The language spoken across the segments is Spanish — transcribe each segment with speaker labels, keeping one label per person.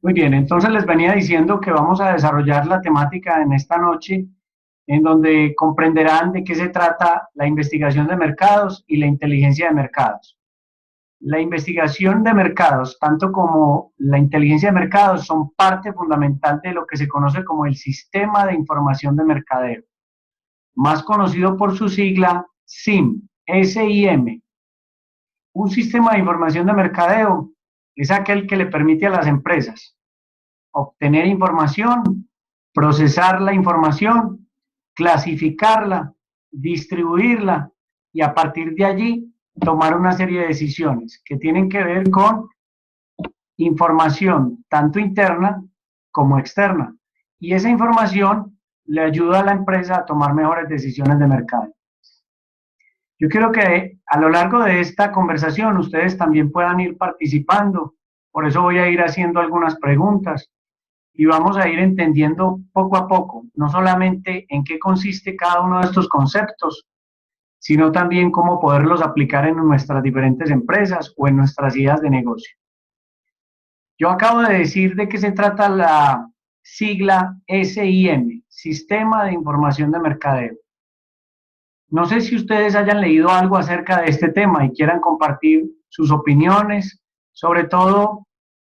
Speaker 1: Muy bien, entonces les venía diciendo que vamos a desarrollar la temática en esta noche, en donde comprenderán de qué se trata la investigación de mercados y la inteligencia de mercados. La investigación de mercados, tanto como la inteligencia de mercados, son parte fundamental de lo que se conoce como el sistema de información de mercadeo, más conocido por su sigla SIM, SIM. Un sistema de información de mercadeo es aquel que le permite a las empresas obtener información, procesar la información, clasificarla, distribuirla y a partir de allí tomar una serie de decisiones que tienen que ver con información tanto interna como externa. Y esa información le ayuda a la empresa a tomar mejores decisiones de mercado. Yo quiero que a lo largo de esta conversación ustedes también puedan ir participando, por eso voy a ir haciendo algunas preguntas y vamos a ir entendiendo poco a poco, no solamente en qué consiste cada uno de estos conceptos, sino también cómo poderlos aplicar en nuestras diferentes empresas o en nuestras ideas de negocio. Yo acabo de decir de qué se trata la sigla SIM, Sistema de Información de Mercadeo. No sé si ustedes hayan leído algo acerca de este tema y quieran compartir sus opiniones, sobre todo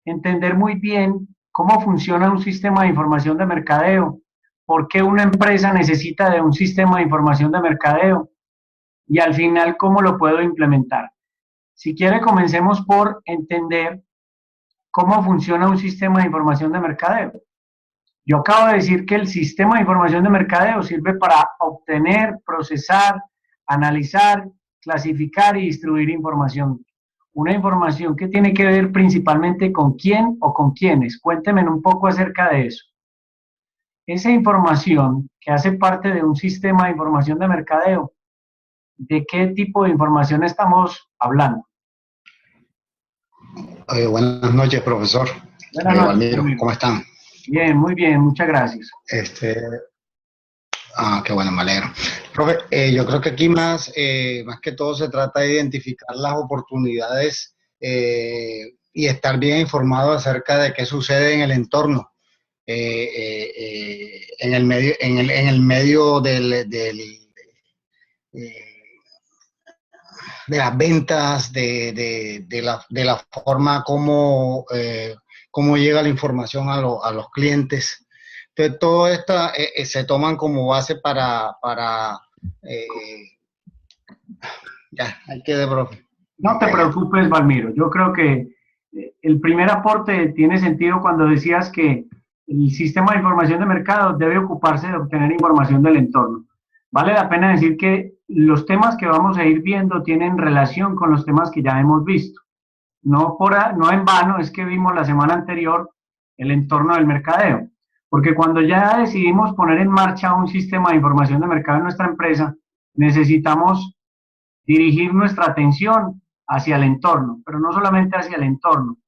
Speaker 1: entender muy bien cómo funciona un sistema de información de mercadeo, por qué una empresa necesita de un sistema de información de mercadeo y al final cómo lo puedo implementar. Si quiere, comencemos por entender cómo funciona un sistema de información de mercadeo. Yo acabo de decir que el sistema de información de mercadeo sirve para obtener, procesar, analizar, clasificar y distribuir información. Una información que tiene que ver principalmente con quién o con quiénes. Cuéntenme un poco acerca de eso. Esa información que hace parte de un sistema de información de mercadeo, ¿de qué tipo de información estamos hablando?
Speaker 2: Buenas noches, profesor.
Speaker 1: Buenas noches,
Speaker 2: Valmiro,
Speaker 1: Camilo.
Speaker 2: ¿cómo están?
Speaker 1: Bien, muy bien, muchas gracias.
Speaker 2: Este, qué bueno, me alegro. Profe, yo creo que aquí más que todo se trata de identificar las oportunidades y estar bien informado acerca de qué sucede en el entorno, en el medio eh, de las ventas, de la forma como llega la información a los clientes. Entonces, todo esto se toman como base eh, ya, hay que de profe.
Speaker 1: No te preocupes, Valmiro. Yo creo que el primer aporte tiene sentido cuando decías que el sistema de información de mercado debe ocuparse de obtener información del entorno. Vale la pena decir que los temas que vamos a ir viendo tienen relación con los temas que ya hemos visto. No en vano es que vimos la semana anterior el entorno del mercadeo. Porque cuando ya decidimos poner en marcha un sistema de información de mercado en nuestra empresa, necesitamos dirigir nuestra atención hacia el entorno, pero no solamente hacia el entorno,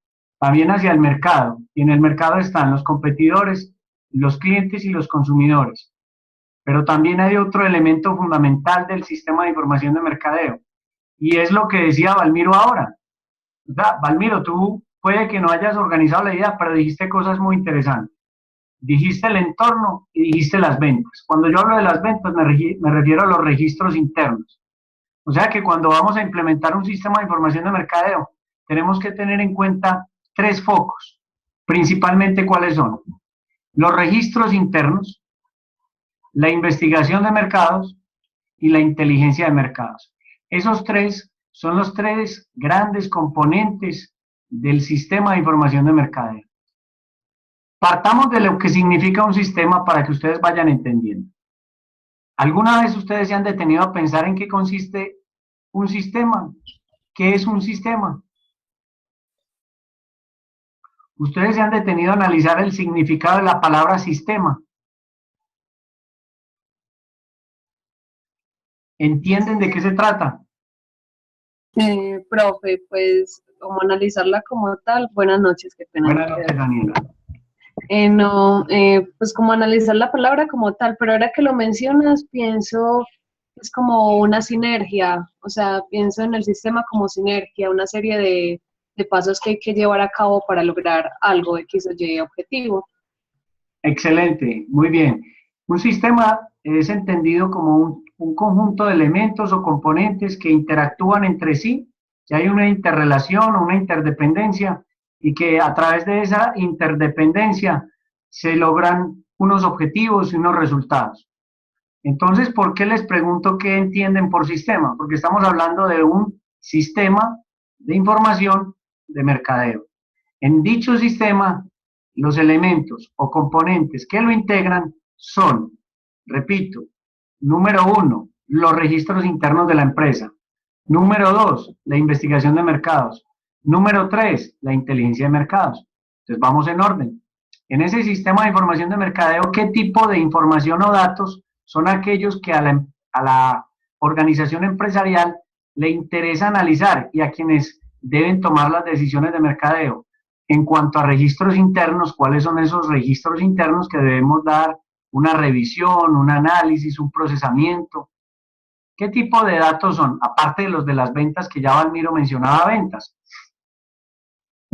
Speaker 1: también hacia el mercado. Y en el mercado están los competidores, los clientes y los consumidores. Pero también hay otro elemento fundamental del sistema de información de mercadeo, y es lo que decía Valmiro ahora. O sea, Valmiro, tú puede que no hayas organizado la idea, pero dijiste cosas muy interesantes. Dijiste el entorno y dijiste las ventas. Cuando yo hablo de las ventas, me refiero a los registros internos. O sea que cuando vamos a implementar un sistema de información de mercadeo, tenemos que tener en cuenta tres focos, principalmente cuáles son los registros internos, la investigación de mercados y la inteligencia de mercados. Esos tres son los tres grandes componentes del sistema de información de mercadeo. Partamos de lo que significa un sistema para que ustedes vayan entendiendo. ¿Alguna vez ustedes se han detenido a pensar en qué consiste un sistema? ¿Qué es un sistema? Ustedes se han detenido a analizar el significado de la palabra sistema. ¿Entienden de qué se trata?
Speaker 3: Profe, pues como analizarla como tal, buenas noches, qué pena.
Speaker 1: Buenas noches, Daniela.
Speaker 3: No, pues como analizar la palabra como tal, pero ahora que lo mencionas, pienso es como una sinergia, o sea, pienso en el sistema como sinergia, una serie de pasos que hay que llevar a cabo para lograr algo X o Y objetivo.
Speaker 1: Excelente, muy bien. Un sistema es entendido como un conjunto de elementos o componentes que interactúan entre sí, que hay una interrelación o una interdependencia y que a través de esa interdependencia se logran unos objetivos y unos resultados. Entonces, ¿por qué les pregunto qué entienden por sistema? Porque estamos hablando de un sistema de información de mercadeo. En dicho sistema, los elementos o componentes que lo integran son, repito, número 1, los registros internos de la empresa. Número 2, la investigación de mercados. Número 3, la inteligencia de mercados. Entonces vamos en orden. En ese sistema de información de mercadeo, ¿qué tipo de información o datos son aquellos que a la organización empresarial le interesa analizar y a quienes deben tomar las decisiones de mercadeo? En cuanto a registros internos, ¿cuáles son esos registros internos que debemos dar una revisión, un análisis, un procesamiento? ¿Qué tipo de datos son? Aparte de los de las ventas que ya Valmiro mencionaba, ventas.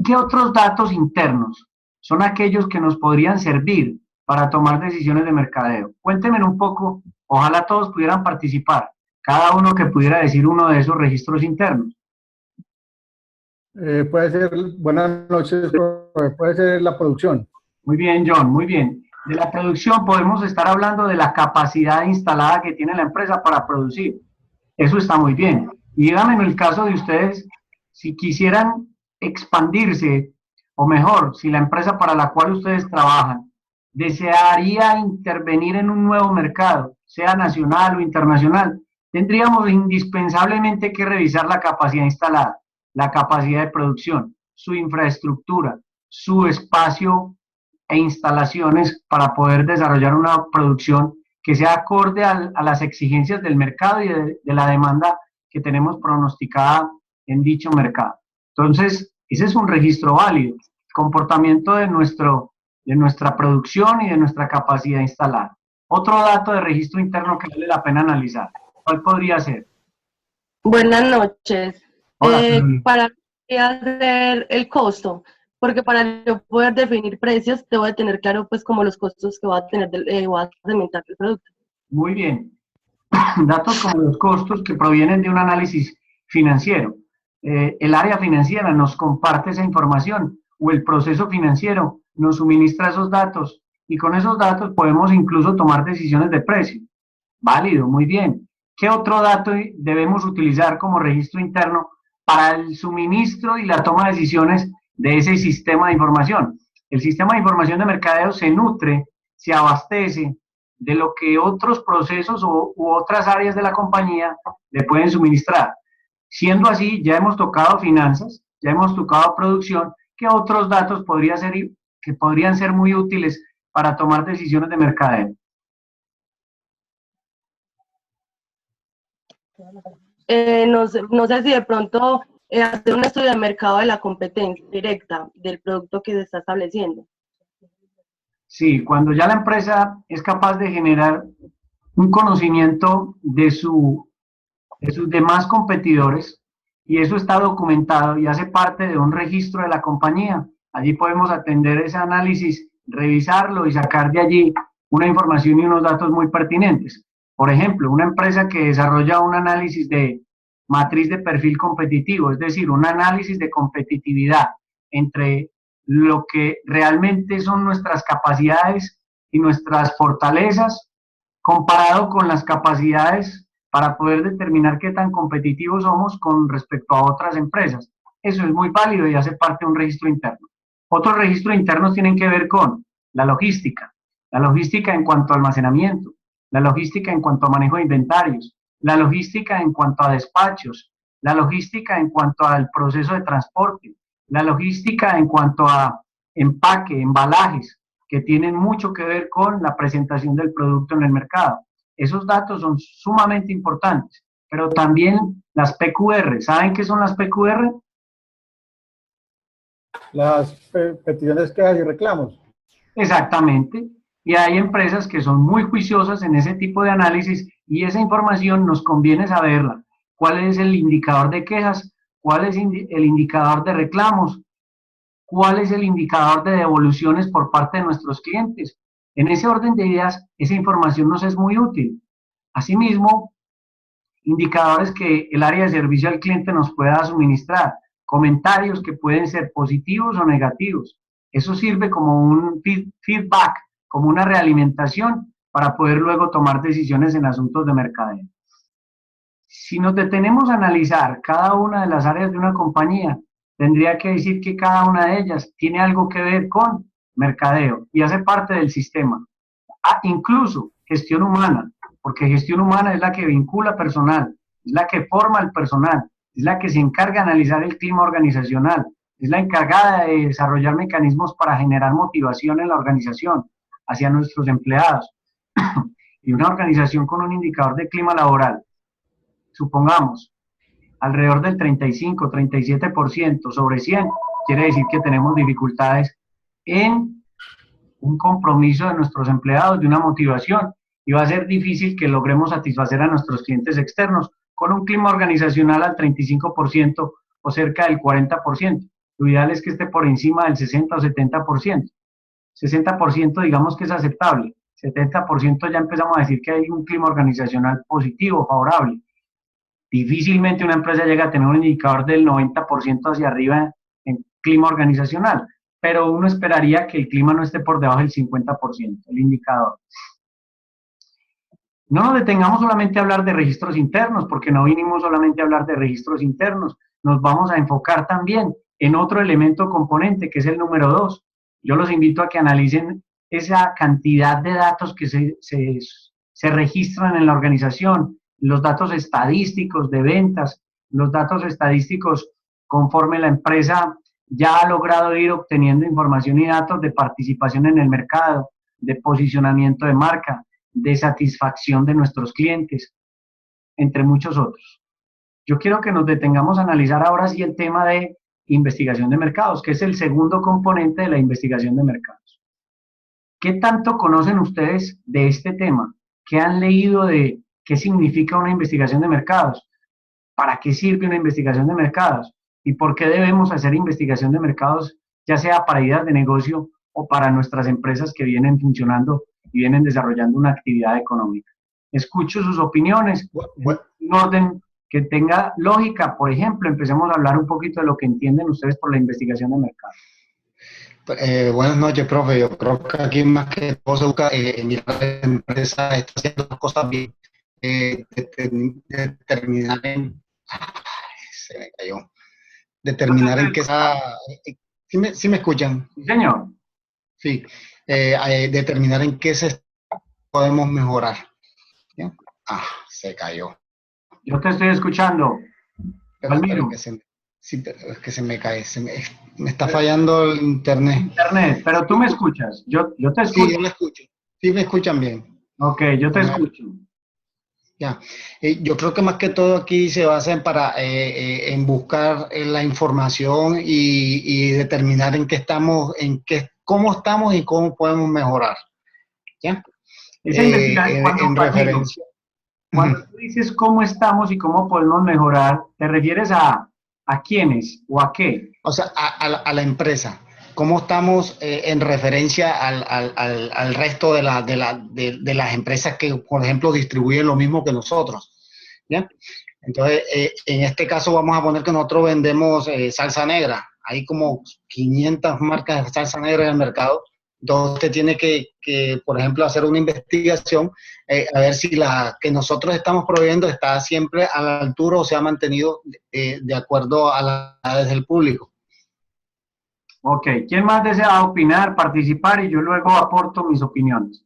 Speaker 1: ¿Qué otros datos internos son aquellos que nos podrían servir para tomar decisiones de mercadeo? Cuéntenme un poco, ojalá todos pudieran participar, cada uno que pudiera decir uno de esos registros internos.
Speaker 4: Puede ser, buenas noches, puede ser la producción.
Speaker 1: Muy bien, John, muy bien. De la producción podemos estar hablando de la capacidad instalada que tiene la empresa para producir. Eso está muy bien. Y díganme en el caso de ustedes, si quisieran expandirse, o mejor, si la empresa para la cual ustedes trabajan desearía intervenir en un nuevo mercado, sea nacional o internacional, tendríamos indispensablemente que revisar la capacidad instalada, la capacidad de producción, su infraestructura, su espacio e instalaciones para poder desarrollar una producción que sea acorde a las exigencias del mercado y de la demanda que tenemos pronosticada en dicho mercado. Entonces, ese es un registro válido, comportamiento de nuestra producción y de nuestra capacidad instalada. Otro dato de registro interno que vale la pena analizar, ¿cuál podría ser?
Speaker 5: Buenas noches.
Speaker 1: Hola.
Speaker 5: Para hacer el costo, porque para yo poder definir precios, debo de tener claro pues como los costos que va a tener, va a alimentar el producto.
Speaker 1: Muy bien. Datos como los costos que provienen de un análisis financiero. El área financiera nos comparte esa información o el proceso financiero nos suministra esos datos y con esos datos podemos incluso tomar decisiones de precio. Válido, muy bien. ¿Qué otro dato debemos utilizar como registro interno para el suministro y la toma de decisiones de ese sistema de información? El sistema de información de mercadeo se nutre, se abastece de lo que otros procesos u otras áreas de la compañía le pueden suministrar. Siendo así, ya hemos tocado finanzas, ya hemos tocado producción, ¿qué otros datos que podrían ser muy útiles para tomar decisiones de mercadeo?
Speaker 5: No sé si de pronto hacer un estudio de mercado de la competencia directa del producto que se está estableciendo.
Speaker 1: Sí, cuando ya la empresa es capaz de generar un conocimiento de sus demás competidores y eso está documentado y hace parte de un registro de la compañía. Allí podemos atender ese análisis, revisarlo y sacar de allí una información y unos datos muy pertinentes. Por ejemplo, una empresa que desarrolla un análisis de matriz de perfil competitivo, es decir, un análisis de competitividad entre lo que realmente son nuestras capacidades y nuestras fortalezas comparado con las capacidades para poder determinar qué tan competitivos somos con respecto a otras empresas. Eso es muy válido y hace parte de un registro interno. Otros registros internos tienen que ver con la logística en cuanto a almacenamiento, la logística en cuanto a manejo de inventarios, la logística en cuanto a despachos, la logística en cuanto al proceso de transporte, la logística en cuanto a empaque, embalajes, que tienen mucho que ver con la presentación del producto en el mercado. Esos datos son sumamente importantes, pero también las PQR. ¿Saben qué son las PQR?
Speaker 4: Las peticiones, quejas y reclamos.
Speaker 1: Exactamente. Y hay empresas que son muy juiciosas en ese tipo de análisis y esa información nos conviene saberla. ¿Cuál es el indicador de quejas? cuál es el indicador de reclamos, cuál es el indicador de devoluciones por parte de nuestros clientes. En ese orden de ideas, esa información nos es muy útil. Asimismo, indicadores que el área de servicio al cliente nos pueda suministrar, comentarios que pueden ser positivos o negativos. Eso sirve como un feedback, como una realimentación para poder luego tomar decisiones en asuntos de mercadeo. Si nos detenemos a analizar cada una de las áreas de una compañía, tendría que decir que cada una de ellas tiene algo que ver con mercadeo y hace parte del sistema. Incluso gestión humana, porque gestión humana es la que vincula personal, es la que forma el personal, es la que se encarga de analizar el clima organizacional, es la encargada de desarrollar mecanismos para generar motivación en la organización hacia nuestros empleados. Y una organización con un indicador de clima laboral, supongamos, alrededor del 35, 37% sobre 100, quiere decir que tenemos dificultades en un compromiso de nuestros empleados, de una motivación, y va a ser difícil que logremos satisfacer a nuestros clientes externos con un clima organizacional al 35% o cerca del 40%. Lo ideal es que esté por encima del 60 o 70%. 60% digamos que es aceptable, 70% ya empezamos a decir que hay un clima organizacional positivo, favorable. Difícilmente una empresa llega a tener un indicador del 90% hacia arriba en clima organizacional, pero uno esperaría que el clima no esté por debajo del 50%, el indicador. No nos detengamos solamente a hablar de registros internos, porque no vinimos solamente a hablar de registros internos, nos vamos a enfocar también en otro elemento componente, que es el número 2. Yo los invito a que analicen esa cantidad de datos que se registran en la organización, los datos estadísticos de ventas, los datos estadísticos conforme la empresa ya ha logrado ir obteniendo información y datos de participación en el mercado, de posicionamiento de marca, de satisfacción de nuestros clientes, entre muchos otros. Yo quiero que nos detengamos a analizar ahora sí el tema de investigación de mercados, que es el segundo componente de la investigación de mercados. ¿Qué tanto conocen ustedes de este tema? ¿Qué han leído de qué significa una investigación de mercados? ¿Para qué sirve una investigación de mercados? ¿Y por qué debemos hacer investigación de mercados, ya sea para ideas de negocio o para nuestras empresas que vienen funcionando y vienen desarrollando una actividad económica? Escucho sus opiniones en un orden que tenga lógica. Por ejemplo, empecemos a hablar un poquito de lo que entienden ustedes por la investigación de mercado.
Speaker 2: Buenas noches, profe. Yo creo que aquí más que todo se busca mirar la empresa está haciendo las cosas bien, determinar en... se me cayó. Determinar en qué está... ¿Sí me escuchan?
Speaker 1: Sí, señor.
Speaker 2: Sí. Determinar en qué se podemos mejorar. ¿Ya? Se cayó.
Speaker 1: Yo te estoy escuchando.
Speaker 2: Pero es que se me cae, me está fallando el internet.
Speaker 1: Pero tú me escuchas, yo te escucho.
Speaker 2: Sí, yo me escucho. Sí, me escuchan bien.
Speaker 1: Ok, yo te escucho.
Speaker 2: Ya. Yo creo que más que todo aquí se basa en buscar la información y determinar en qué estamos, cómo estamos y cómo podemos mejorar. ¿Ya?
Speaker 1: Esa investigación,
Speaker 2: en referencia.
Speaker 1: Cuando tú dices cómo estamos y cómo podemos mejorar, ¿te refieres a quiénes o a qué?
Speaker 2: O sea, a la empresa. ¿Cómo estamos en referencia al resto de las empresas que, por ejemplo, distribuyen lo mismo que nosotros? ¿Ya? Entonces, en este caso vamos a poner que nosotros vendemos salsa negra. Hay como 500 marcas de salsa negra en el mercado. Entonces usted tiene que, por ejemplo, hacer una investigación a ver si la que nosotros estamos proveyendo está siempre a la altura o se ha mantenido de acuerdo a las edades del público.
Speaker 1: Ok, ¿quién más desea opinar, participar y yo luego aporto mis opiniones?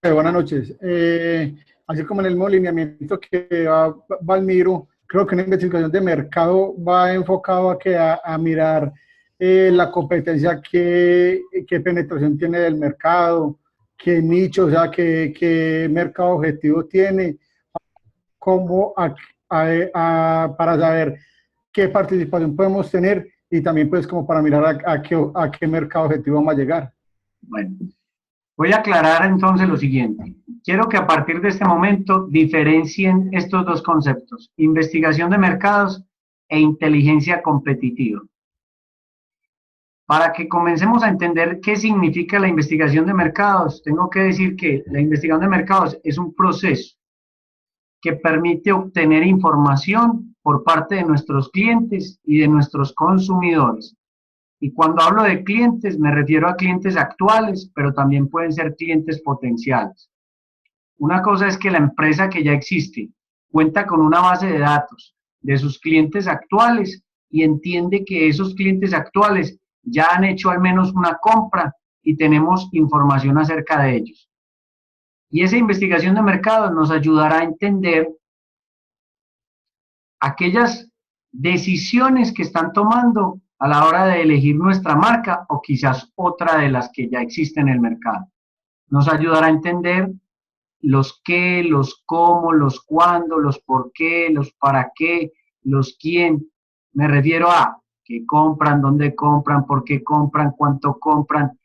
Speaker 4: Buenas noches. Así como en el mismo lineamiento que va Valmiro, creo que una investigación de mercado va enfocado a mirar la competencia, qué penetración tiene del mercado, qué nicho, o sea, qué mercado objetivo tiene, cómo para saber qué participación podemos tener y también pues como para mirar a qué mercado objetivo vamos a llegar.
Speaker 1: Bueno, Voy a aclarar entonces lo siguiente. Quiero que a partir de este momento diferencien estos dos conceptos, investigación de mercados e inteligencia competitiva. Para que comencemos a entender qué significa la investigación de mercados, tengo que decir que la investigación de mercados es un proceso que permite obtener información por parte de nuestros clientes y de nuestros consumidores. Y cuando hablo de clientes, me refiero a clientes actuales, pero también pueden ser clientes potenciales. Una cosa es que la empresa que ya existe cuenta con una base de datos de sus clientes actuales y entiende que esos clientes actuales ya han hecho al menos una compra y tenemos información acerca de ellos. Y esa investigación de mercado nos ayudará a entender aquellas decisiones que están tomando a la hora de elegir nuestra marca o quizás otra de las que ya existen en el mercado. Nos ayudará a entender los qué, los cómo, los cuándo, los por qué, los para qué, los quién. Me refiero a qué compran, dónde compran, por qué compran, cuánto compran,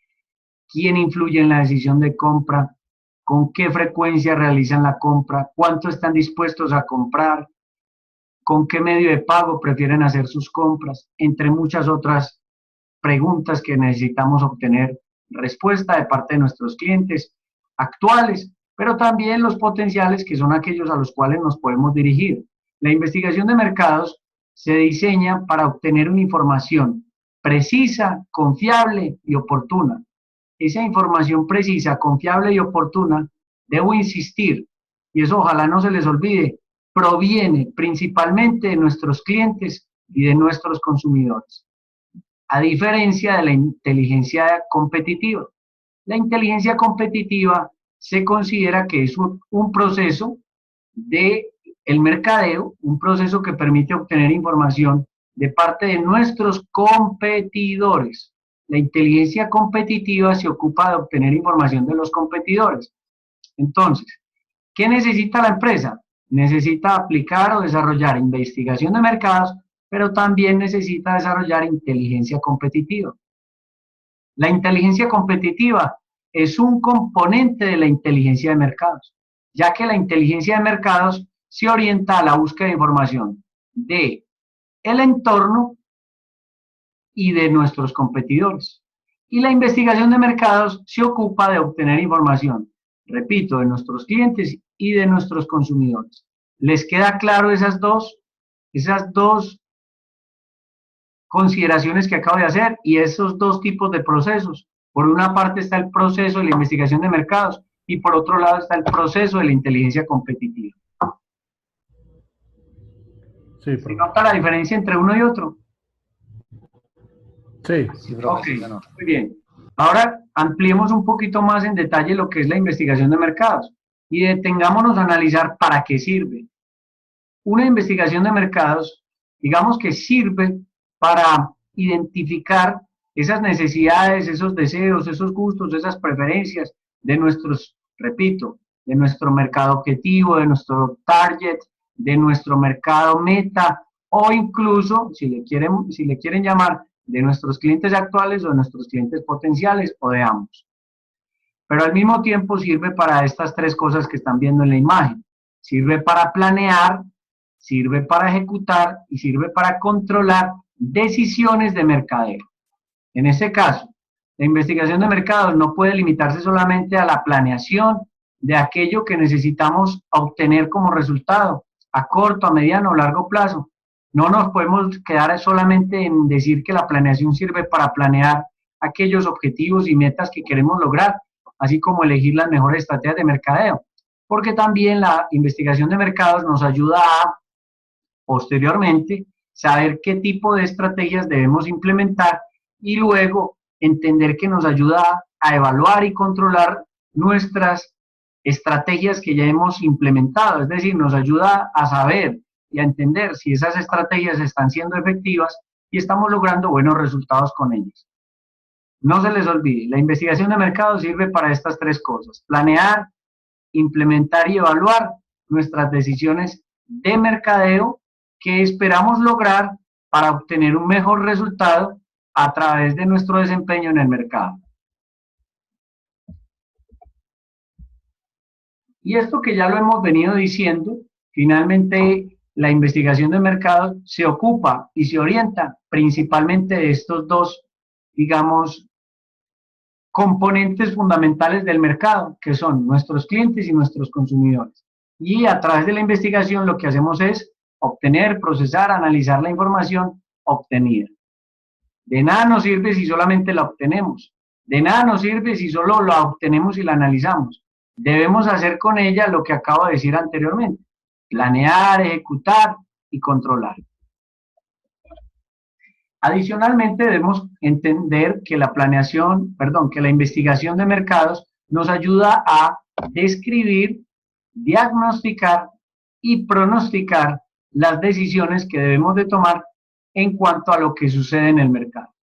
Speaker 1: quién influye en la decisión de compra, con qué frecuencia realizan la compra, cuánto están dispuestos a comprar, con qué medio de pago prefieren hacer sus compras, entre muchas otras preguntas que necesitamos obtener respuesta de parte de nuestros clientes actuales, pero también los potenciales, que son aquellos a los cuales nos podemos dirigir. La investigación de mercados se diseña para obtener una información precisa, confiable y oportuna. Esa información precisa, confiable y oportuna, debo insistir, y eso ojalá no se les olvide, proviene principalmente de nuestros clientes y de nuestros consumidores, a diferencia de la inteligencia competitiva. La inteligencia competitiva se considera que es un proceso de el mercadeo, un proceso que permite obtener información de parte de nuestros competidores. La inteligencia competitiva se ocupa de obtener información de los competidores. Entonces, ¿qué necesita la empresa? Necesita aplicar o desarrollar investigación de mercados, pero también necesita desarrollar inteligencia competitiva. La inteligencia competitiva es un componente de la inteligencia de mercados, ya que la inteligencia de mercados se orienta a la búsqueda de información de el entorno y de nuestros competidores. Y la investigación de mercados se ocupa de obtener información, repito, de nuestros clientes y de nuestros consumidores. ¿Les queda claro esas dos consideraciones que acabo de hacer y esos dos tipos de procesos? Por una parte está el proceso de la investigación de mercados y por otro lado está el proceso de la inteligencia competitiva.
Speaker 4: Sí,
Speaker 1: ¿Se nota la diferencia entre uno y otro?
Speaker 4: Sí.
Speaker 1: Ok, muy bien. Ahora ampliemos un poquito más en detalle lo que es la investigación de mercados y detengámonos a analizar para qué sirve. Una investigación de mercados, digamos que sirve para identificar esas necesidades, esos deseos, esos gustos, esas preferencias de nuestros, repito, de nuestro mercado objetivo, de nuestro target, de nuestro mercado meta o incluso, si le quieren llamar, de nuestros clientes actuales o de nuestros clientes potenciales o de ambos. Pero al mismo tiempo sirve para estas tres cosas que están viendo en la imagen. Sirve para planear, sirve para ejecutar y sirve para controlar decisiones de mercadeo. En este caso, la investigación de mercados no puede limitarse solamente a la planeación de aquello que necesitamos obtener como resultado a corto, a mediano o largo plazo. No nos podemos quedar solamente en decir que la planeación sirve para planear aquellos objetivos y metas que queremos lograr, así como elegir las mejores estrategias de mercadeo, porque también la investigación de mercados nos ayuda a, posteriormente, saber qué tipo de estrategias debemos implementar y luego entender que nos ayuda a evaluar y controlar nuestras estrategias que ya hemos implementado, es decir, nos ayuda a saber y a entender si esas estrategias están siendo efectivas y estamos logrando buenos resultados con ellas. No se les olvide, la investigación de mercado sirve para estas tres cosas: planear, implementar y evaluar nuestras decisiones de mercadeo que esperamos lograr para obtener un mejor resultado a través de nuestro desempeño en el mercado. Y esto que ya lo hemos venido diciendo, finalmente la investigación de mercado se ocupa y se orienta principalmente de estos dos, digamos, componentes fundamentales del mercado, que son nuestros clientes y nuestros consumidores. Y a través de la investigación lo que hacemos es obtener, procesar, analizar la información obtenida. De nada nos sirve si solamente la obtenemos. De nada nos sirve si solo la obtenemos y la analizamos. Debemos hacer con ella lo que acabo de decir anteriormente: planear, ejecutar y controlar. Adicionalmente, debemos entender que la que la investigación de mercados nos ayuda a describir, diagnosticar y pronosticar las decisiones que debemos de tomar en cuanto a lo que sucede en el mercado.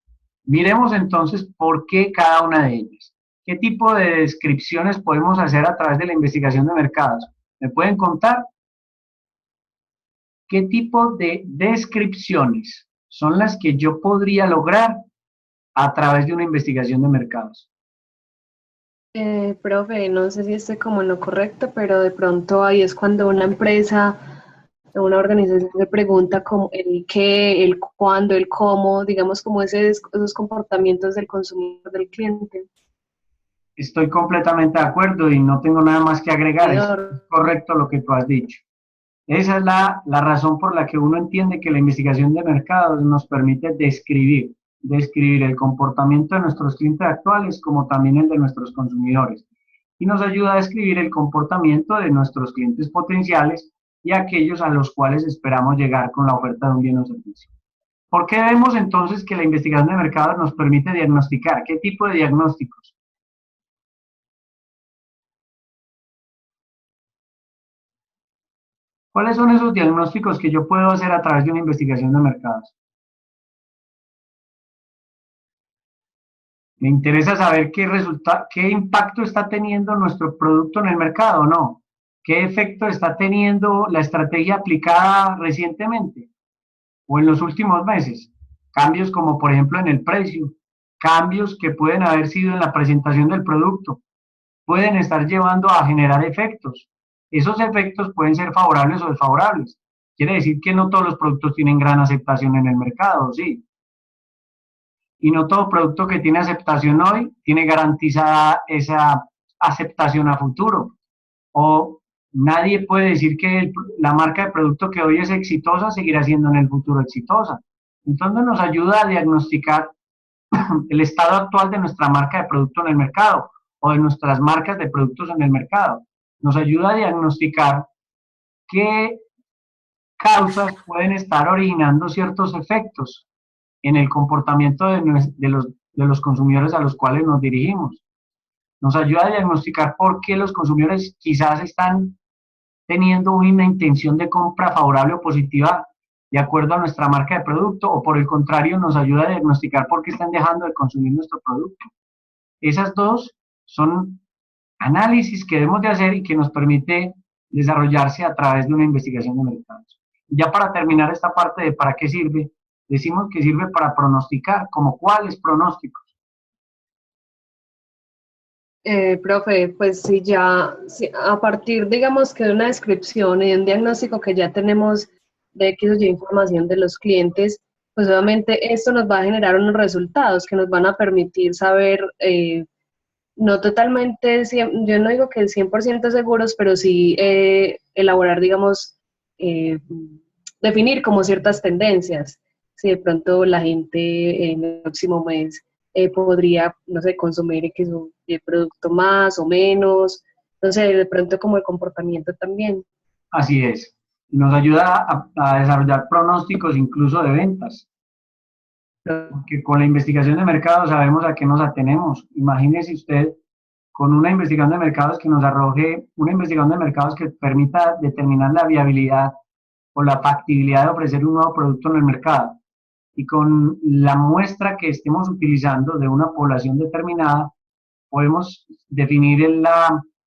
Speaker 1: Miremos entonces por qué cada una de ellas. ¿Qué tipo de descripciones podemos hacer a través de la investigación de mercados? ¿Me pueden contar? ¿Qué tipo de descripciones son las que yo podría lograr a través de una investigación de mercados?
Speaker 3: Profe, no sé si estoy como en lo correcto, pero de pronto ahí es cuando una empresa, una organización se pregunta como el qué, el cuándo, el cómo, digamos como esos comportamientos del consumidor, del cliente.
Speaker 1: Estoy completamente de acuerdo y no tengo nada más que agregar. Es correcto lo que tú has dicho. Esa es la razón por la que uno entiende que la investigación de mercados nos permite describir el comportamiento de nuestros clientes actuales como también el de nuestros consumidores, y nos ayuda a describir el comportamiento de nuestros clientes potenciales y aquellos a los cuales esperamos llegar con la oferta de un bien o servicio. ¿Por qué vemos entonces que la investigación de mercados nos permite diagnosticar? ¿Qué tipo de diagnósticos? ¿Cuáles son esos diagnósticos que yo puedo hacer a través de una investigación de mercados? Me interesa saber qué impacto está teniendo nuestro producto en el mercado, ¿no? ¿Qué efecto está teniendo la estrategia aplicada recientemente o en los últimos meses? Cambios como, por ejemplo, en el precio, cambios que pueden haber sido en la presentación del producto, pueden estar llevando a generar efectos. Esos efectos pueden ser favorables o desfavorables. Quiere decir que no todos los productos tienen gran aceptación en el mercado, ¿sí? Y no todo producto que tiene aceptación hoy tiene garantizada esa aceptación a futuro. O nadie puede decir que la marca de producto que hoy es exitosa seguirá siendo en el futuro exitosa. Entonces nos ayuda a diagnosticar el estado actual de nuestra marca de producto en el mercado o de nuestras marcas de productos en el mercado. Nos ayuda a diagnosticar qué causas pueden estar originando ciertos efectos en el comportamiento de los consumidores a los cuales nos dirigimos. Nos ayuda a diagnosticar por qué los consumidores quizás están teniendo una intención de compra favorable o positiva de acuerdo a nuestra marca de producto, o por el contrario nos ayuda a diagnosticar por qué están dejando de consumir nuestro producto. Esas dos son análisis que debemos de hacer y que nos permite desarrollarse a través de una investigación de mercados. Ya para terminar esta parte de para qué sirve, decimos que sirve para pronosticar. ¿Como cuáles pronósticos?
Speaker 3: Profe, pues si a partir, digamos que de una descripción y de un diagnóstico que ya tenemos de X o Y información de los clientes, pues obviamente esto nos va a generar unos resultados que nos van a permitir saber, no totalmente, yo no digo que el 100% seguros, pero sí elaborar, digamos, definir como ciertas tendencias. Si de pronto la gente en el próximo mes podría, no sé, consumir X o Y producto más o menos, entonces de pronto como el comportamiento también.
Speaker 1: Así es. Nos ayuda a desarrollar pronósticos incluso de ventas. Porque con la investigación de mercado sabemos a qué nos atenemos. Imagínese usted con una investigación de mercados que nos arroje, una investigación de mercados que permita determinar la viabilidad o la factibilidad de ofrecer un nuevo producto en el mercado. Y con la muestra que estemos utilizando de una población determinada, podemos definir el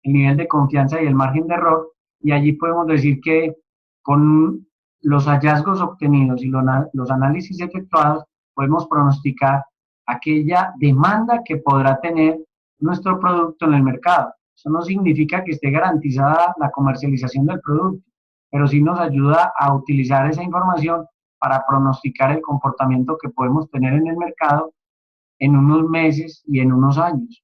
Speaker 1: nivel de confianza y el margen de error, y allí podemos decir que con los hallazgos obtenidos y los análisis efectuados, podemos pronosticar aquella demanda que podrá tener nuestro producto en el mercado. Eso no significa que esté garantizada la comercialización del producto, pero sí nos ayuda a utilizar esa información para pronosticar el comportamiento que podemos tener en el mercado en unos meses y en unos años.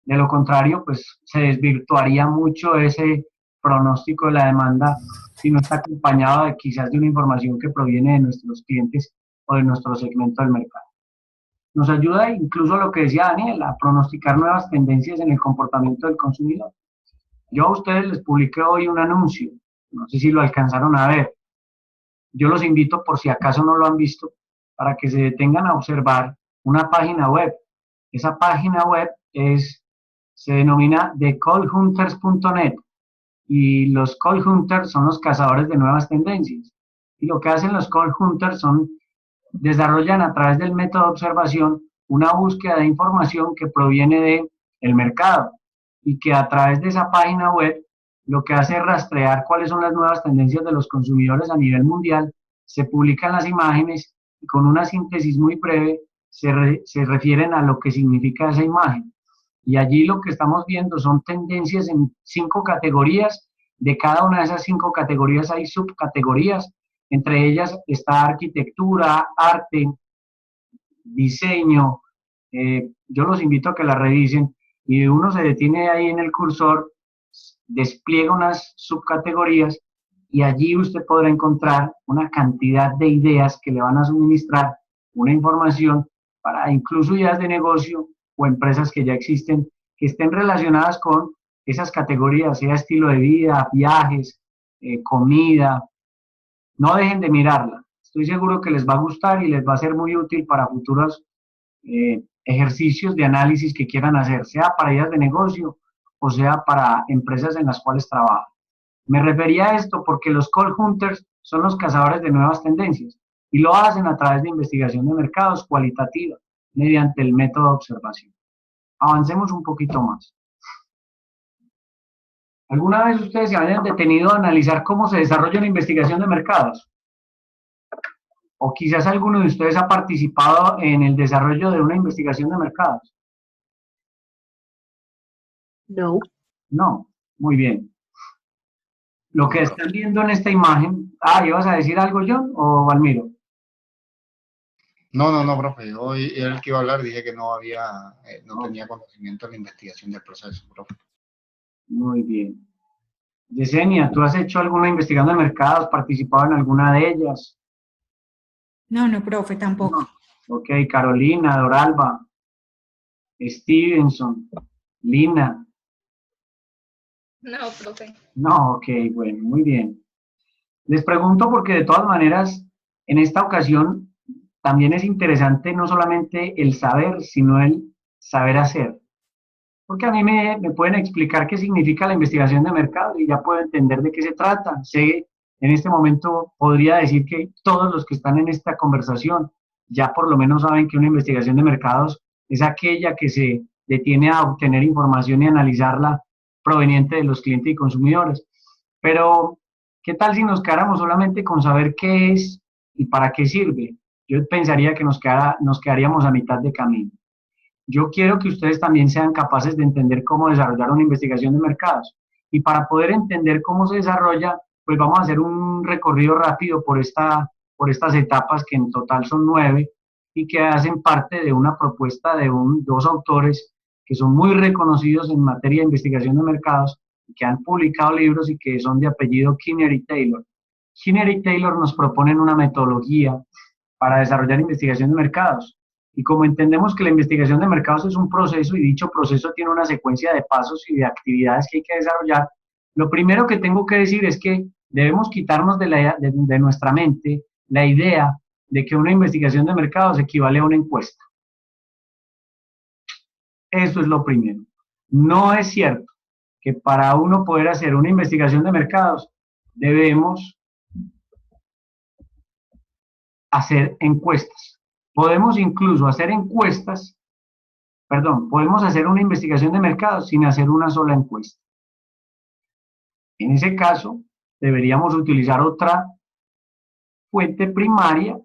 Speaker 1: De lo contrario, pues se desvirtuaría mucho ese pronóstico de la demanda si no está acompañado de quizás de una información que proviene de nuestros clientes o de nuestro segmento del mercado. Nos ayuda incluso lo que decía Daniel, a pronosticar nuevas tendencias en el comportamiento del consumidor. Yo a ustedes les publiqué hoy un anuncio, no sé si lo alcanzaron a ver. Yo los invito, por si acaso no lo han visto, para que se detengan a observar una página web. Esa página web se denomina thecallhunters.net y los call hunters son los cazadores de nuevas tendencias. Y lo que hacen los call hunters desarrollan a través del método de observación una búsqueda de información que proviene del mercado y que a través de esa página web lo que hace es rastrear cuáles son las nuevas tendencias de los consumidores a nivel mundial, se publican las imágenes y con una síntesis muy breve se refieren a lo que significa esa imagen. Y allí lo que estamos viendo son tendencias en 5 categorías. De cada una de esas 5 categorías hay subcategorías. Entre ellas está arquitectura, arte, diseño. Yo los invito a que la revisen y uno se detiene ahí en el cursor, despliega unas subcategorías y allí usted podrá encontrar una cantidad de ideas que le van a suministrar una información para incluso ideas de negocio o empresas que ya existen que estén relacionadas con esas categorías, sea estilo de vida, viajes, comida. No dejen de mirarla. Estoy seguro que les va a gustar y les va a ser muy útil para futuros ejercicios de análisis que quieran hacer, sea para ideas de negocio o sea para empresas en las cuales trabajan. Me refería a esto porque los call hunters son los cazadores de nuevas tendencias y lo hacen a través de investigación de mercados cualitativa mediante el método de observación. Avancemos un poquito más. ¿Alguna vez ustedes se habían detenido a analizar cómo se desarrolla una investigación de mercados? O quizás alguno de ustedes ha participado en el desarrollo de una investigación de mercados.
Speaker 3: No.
Speaker 1: No, muy bien. Lo que están viendo en esta imagen, ¿ibas a decir algo, John o Valmiro?
Speaker 2: No, profe. Hoy era el que iba a hablar, dije que no tenía conocimiento de la investigación del proceso, profe.
Speaker 1: Muy bien. Yesenia, ¿tú has hecho alguna investigación de mercados, participado en alguna de ellas?
Speaker 6: No, profe, tampoco.
Speaker 1: No. Ok, Carolina, Doralba, Stevenson, Lina.
Speaker 7: No, profe.
Speaker 1: No, ok, bueno, muy bien. Les pregunto porque de todas maneras, en esta ocasión también es interesante no solamente el saber, sino el saber hacer. Porque a mí me pueden explicar qué significa la investigación de mercado y ya puedo entender de qué se trata. Sé, en este momento podría decir que todos los que están en esta conversación ya por lo menos saben que una investigación de mercados es aquella que se detiene a obtener información y analizarla proveniente de los clientes y consumidores. Pero, ¿qué tal si nos quedáramos solamente con saber qué es y para qué sirve? Yo pensaría que nos quedaríamos a mitad de camino. Yo quiero que ustedes también sean capaces de entender cómo desarrollar una investigación de mercados. Y para poder entender cómo se desarrolla, pues vamos a hacer un recorrido rápido por estas etapas, que en total son 9, y que hacen parte de una propuesta de dos autores que son muy reconocidos en materia de investigación de mercados, que han publicado libros y que son de apellido Kinner y Taylor. Kinner y Taylor nos proponen una metodología para desarrollar investigación de mercados. Y como entendemos que la investigación de mercados es un proceso y dicho proceso tiene una secuencia de pasos y de actividades que hay que desarrollar, lo primero que tengo que decir es que debemos quitarnos de nuestra mente la idea de que una investigación de mercados equivale a una encuesta. Eso es lo primero. No es cierto que para uno poder hacer una investigación de mercados debemos hacer encuestas. Podemos incluso hacer podemos hacer una investigación de mercados sin hacer una sola encuesta. En ese caso, deberíamos utilizar otra fuente primaria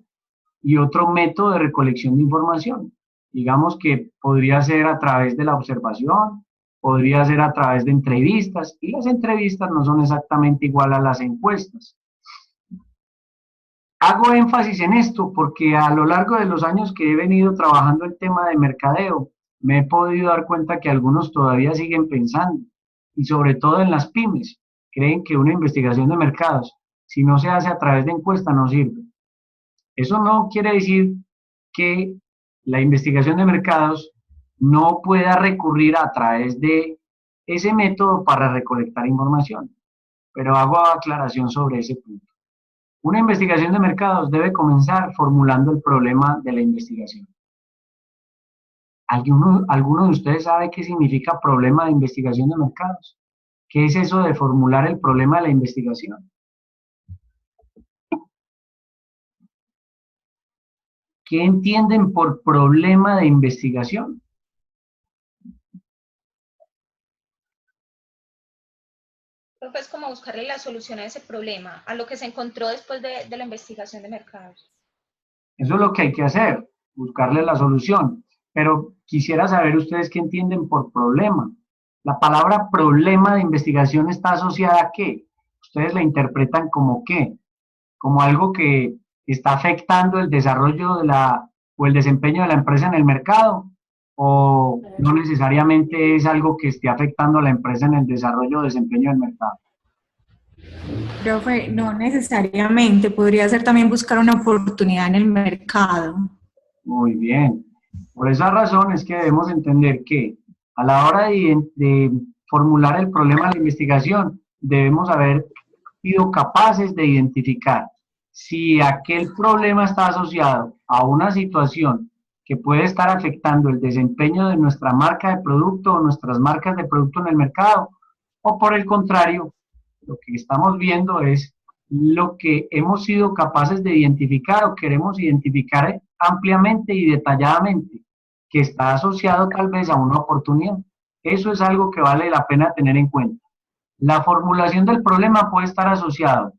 Speaker 1: y otro método de recolección de información. Digamos que podría ser a través de la observación, podría ser a través de entrevistas, y las entrevistas no son exactamente igual a las encuestas. Hago énfasis en esto porque a lo largo de los años que he venido trabajando el tema de mercadeo, me he podido dar cuenta que algunos todavía siguen pensando, y sobre todo en las pymes, creen que una investigación de mercados, si no se hace a través de encuesta, no sirve. Eso no quiere decir que la investigación de mercados no pueda recurrir a través de ese método para recolectar información, pero hago aclaración sobre ese punto. Una investigación de mercados debe comenzar formulando el problema de la investigación. ¿Alguno de ustedes sabe qué significa problema de investigación de mercados? ¿Qué es eso de formular el problema de la investigación? ¿Qué entienden por problema de investigación?
Speaker 7: Profe, es como buscarle la solución a ese problema, a lo que se encontró después de la investigación de mercados.
Speaker 1: Eso es lo que hay que hacer, buscarle la solución. Pero quisiera saber ustedes qué entienden por problema. La palabra problema de investigación está asociada a qué. Ustedes la interpretan como qué, como algo que está afectando el desarrollo o el desempeño de la empresa en el mercado, o no necesariamente es algo que esté afectando a la empresa en el desarrollo o desempeño del mercado.
Speaker 6: Profe, no necesariamente, podría ser también buscar una oportunidad en el mercado.
Speaker 1: Muy bien. Por esa razón es que debemos entender que a la hora de formular el problema de la investigación, debemos haber sido capaces de identificar si aquel problema está asociado a una situación que puede estar afectando el desempeño de nuestra marca de producto o nuestras marcas de producto en el mercado, o por el contrario, lo que estamos viendo es lo que hemos sido capaces de identificar o queremos identificar ampliamente y detalladamente, que está asociado tal vez a una oportunidad. Eso es algo que vale la pena tener en cuenta. La formulación del problema puede estar asociado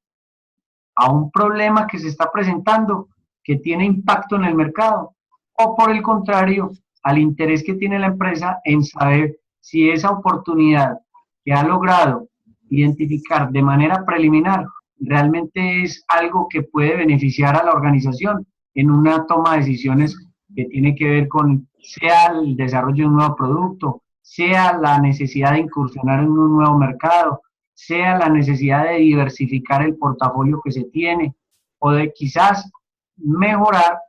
Speaker 1: a un problema que se está presentando que tiene impacto en el mercado, o por el contrario, al interés que tiene la empresa en saber si esa oportunidad que ha logrado identificar de manera preliminar realmente es algo que puede beneficiar a la organización en una toma de decisiones que tiene que ver con sea el desarrollo de un nuevo producto, sea la necesidad de incursionar en un nuevo mercado, sea la necesidad de diversificar el portafolio que se tiene o de quizás mejorar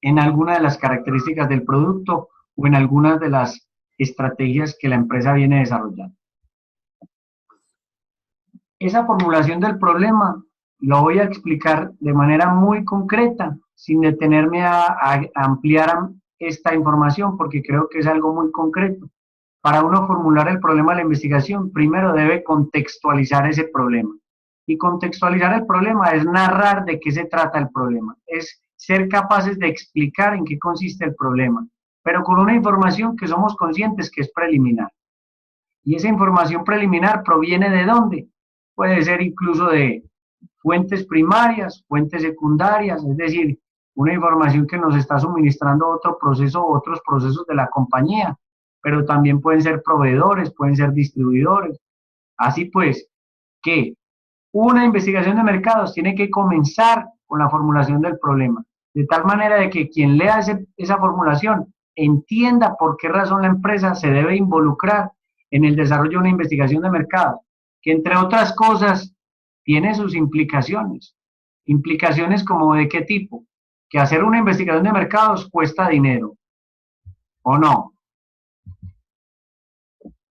Speaker 1: en alguna de las características del producto o en algunas de las estrategias que la empresa viene desarrollando. Esa formulación del problema lo voy a explicar de manera muy concreta, sin detenerme a ampliar esta información, porque creo que es algo muy concreto. Para uno formular el problema de la investigación, primero debe contextualizar ese problema. Y contextualizar el problema es narrar de qué se trata el problema, es ser capaces de explicar en qué consiste el problema, pero con una información que somos conscientes que es preliminar. Y esa información preliminar proviene ¿de dónde? Puede ser incluso de fuentes primarias, fuentes secundarias, es decir, una información que nos está suministrando otro proceso o otros procesos de la compañía, pero también pueden ser proveedores, pueden ser distribuidores. Así pues, que una investigación de mercados tiene que comenzar con la formulación del problema, de tal manera de que quien lea esa formulación entienda por qué razón la empresa se debe involucrar en el desarrollo de una investigación de mercados, que entre otras cosas tiene sus implicaciones. Implicaciones como de qué tipo, que hacer una investigación de mercados cuesta dinero, ¿o no?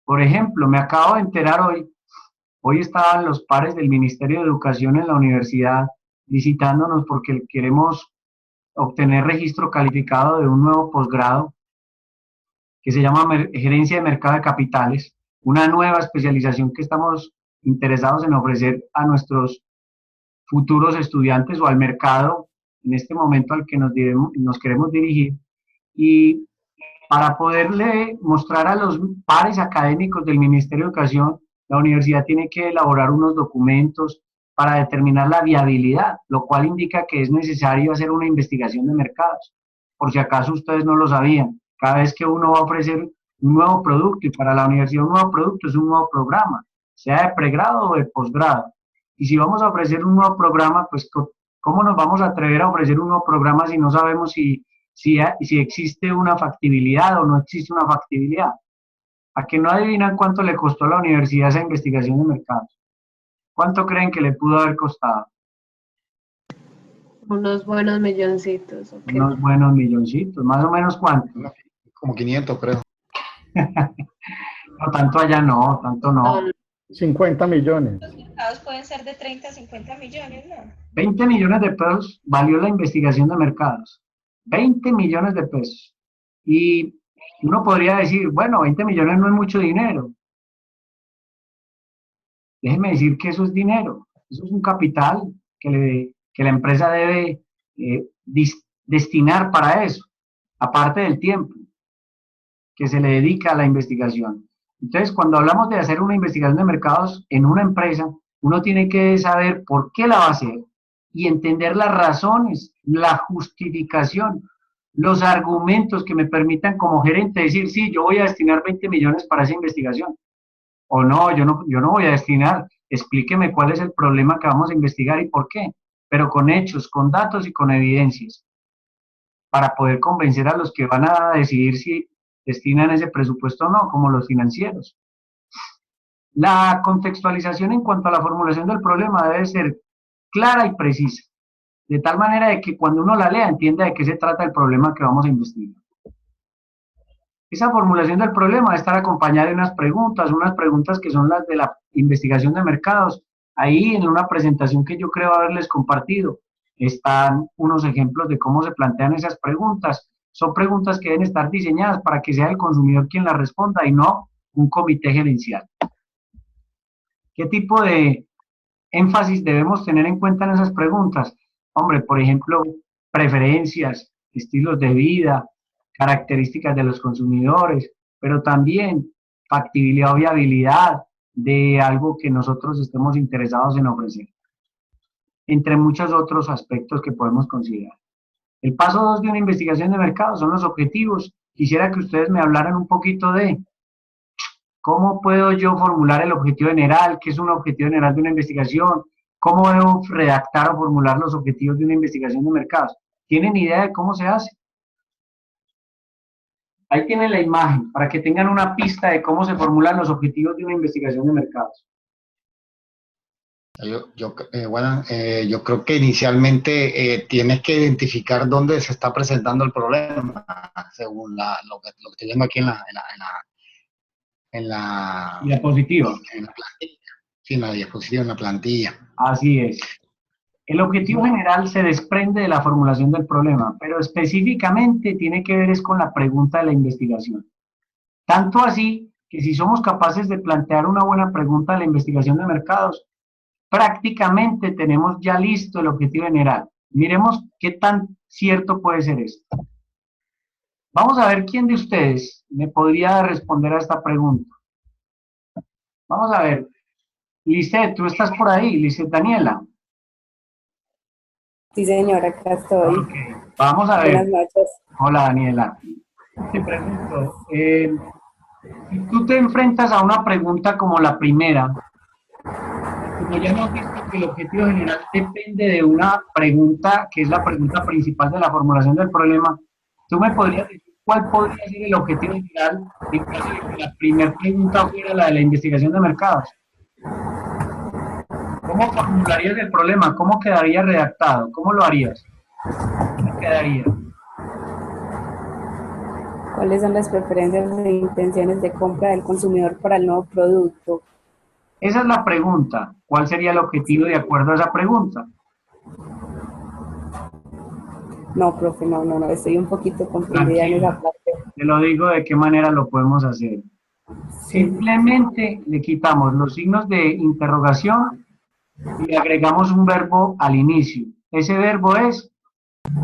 Speaker 1: Por ejemplo, me acabo de enterar hoy estaban los pares del Ministerio de Educación en la universidad visitándonos porque queremos obtener registro calificado de un nuevo posgrado que se llama Gerencia de Mercado de Capitales, una nueva especialización que estamos interesados en ofrecer a nuestros futuros estudiantes o al mercado en este momento al que nos queremos dirigir. Y para poderle mostrar a los pares académicos del Ministerio de Educación, la universidad tiene que elaborar unos documentos para determinar la viabilidad, lo cual indica que es necesario hacer una investigación de mercados. Por si acaso ustedes no lo sabían, cada vez que uno va a ofrecer un nuevo producto, y para la universidad un nuevo producto es un nuevo programa, sea de pregrado o de posgrado. Y si vamos a ofrecer un nuevo programa, pues ¿cómo nos vamos a atrever a ofrecer un nuevo programa si no sabemos si existe una factibilidad o no existe una factibilidad? ¿A que no adivinan cuánto le costó a la universidad esa investigación de mercados? ¿Cuánto creen que le pudo haber costado?
Speaker 3: Unos buenos milloncitos, ok.
Speaker 1: Unos buenos milloncitos, más o menos cuánto.
Speaker 2: Como 500, creo.
Speaker 1: No, tanto allá no, tanto no.
Speaker 4: 50 millones.
Speaker 7: Los mercados pueden ser de 30 a 50 millones, ¿no?
Speaker 1: 20 millones de pesos valió la investigación de mercados. 20 millones de pesos. Y uno podría decir, bueno, 20 millones no es mucho dinero. Déjeme decir que eso es dinero. Eso es un capital que la empresa debe destinar para eso, aparte del tiempo que se le dedica a la investigación. Entonces, cuando hablamos de hacer una investigación de mercados en una empresa, uno tiene que saber por qué la va a hacer y entender las razones, la justificación, los argumentos que me permitan como gerente decir, sí, yo voy a destinar 20 millones para esa investigación. O no, yo no voy a destinar. Explíqueme cuál es el problema que vamos a investigar y por qué, pero con hechos, con datos y con evidencias, para poder convencer a los que van a decidir si destinan ese presupuesto o no, como los financieros. La contextualización en cuanto a la formulación del problema debe ser clara y precisa, de tal manera de que cuando uno la lea entienda de qué se trata el problema que vamos a investigar. Esa formulación del problema debe estar acompañada de unas preguntas que son las de la investigación de mercados. Ahí en una presentación que yo creo haberles compartido están unos ejemplos de cómo se plantean esas preguntas. Son preguntas que deben estar diseñadas para que sea el consumidor quien las responda y no un comité gerencial. ¿Qué tipo de énfasis debemos tener en cuenta en esas preguntas? Hombre, por ejemplo, preferencias, estilos de vida, características de los consumidores, pero también factibilidad o viabilidad de algo que nosotros estemos interesados en ofrecer, entre muchos otros aspectos que podemos considerar. El paso 2 de una investigación de mercado son los objetivos. Quisiera que ustedes me hablaran un poquito de cómo puedo yo formular el objetivo general, qué es un objetivo general de una investigación, cómo debo redactar o formular los objetivos de una investigación de mercados. ¿Tienen idea de cómo se hace? Ahí tienen la imagen, para que tengan una pista de cómo se formulan los objetivos de una investigación de mercados.
Speaker 2: Yo creo que inicialmente tienes que identificar dónde se está presentando el problema, según lo que estoy viendo aquí en la
Speaker 1: diapositiva.
Speaker 2: En la plantilla. Sí, en la diapositiva, en la plantilla.
Speaker 1: Así es. El objetivo general se desprende de la formulación del problema, pero específicamente tiene que ver es con la pregunta de la investigación. Tanto así que si somos capaces de plantear una buena pregunta de la investigación de mercados, prácticamente tenemos ya listo el objetivo general. Miremos qué tan cierto puede ser esto. Vamos a ver quién de ustedes me podría responder a esta pregunta. Vamos a ver. Lisset, tú estás por ahí, Lisset Daniela.
Speaker 8: Sí, señora, acá estoy.
Speaker 1: Okay. Vamos a ver.
Speaker 8: Buenas noches.
Speaker 1: Hola, Daniela. Te pregunto, si tú te enfrentas a una pregunta como la primera, como ya hemos visto que el objetivo general depende de una pregunta, que es la pregunta principal de la formulación del problema, ¿tú me podrías decir cuál podría ser el objetivo general en caso de que la primera pregunta fuera la de la investigación de mercados? ¿Cómo formularías el problema? ¿Cómo quedaría redactado? ¿Cómo lo harías? ¿Cómo quedaría?
Speaker 8: ¿Cuáles son las preferencias e intenciones de compra del consumidor para el nuevo producto?
Speaker 1: Esa es la pregunta. ¿Cuál sería el objetivo de acuerdo a esa pregunta?
Speaker 8: No, profe, no, estoy un poquito confundida en esa parte.
Speaker 1: Te lo digo de qué manera lo podemos hacer. Simplemente le quitamos los signos de interrogación y agregamos un verbo al inicio. Ese verbo es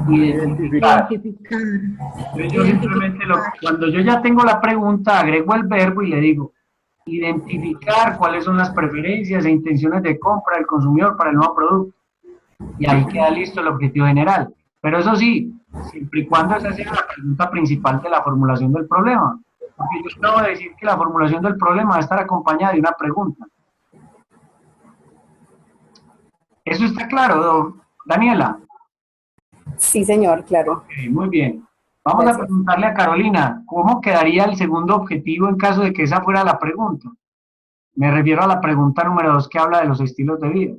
Speaker 1: identificar. Entonces yo simplemente, cuando yo ya tengo la pregunta, agrego el verbo y le digo, identificar cuáles son las preferencias e intenciones de compra del consumidor para el nuevo producto. Y ahí queda listo el objetivo general. Pero eso sí, siempre y cuando esa sea la pregunta principal de la formulación del problema. Porque yo acabo de decir que la formulación del problema va a estar acompañada de una pregunta. ¿Eso está claro, Daniela?
Speaker 8: Sí, señor, claro.
Speaker 1: Ok, muy bien. Vamos a
Speaker 8: Gracias.
Speaker 1: preguntarle a Carolina, ¿cómo quedaría el segundo objetivo en caso de que esa fuera la pregunta? Me refiero a la pregunta número 2 que habla de los estilos de vida.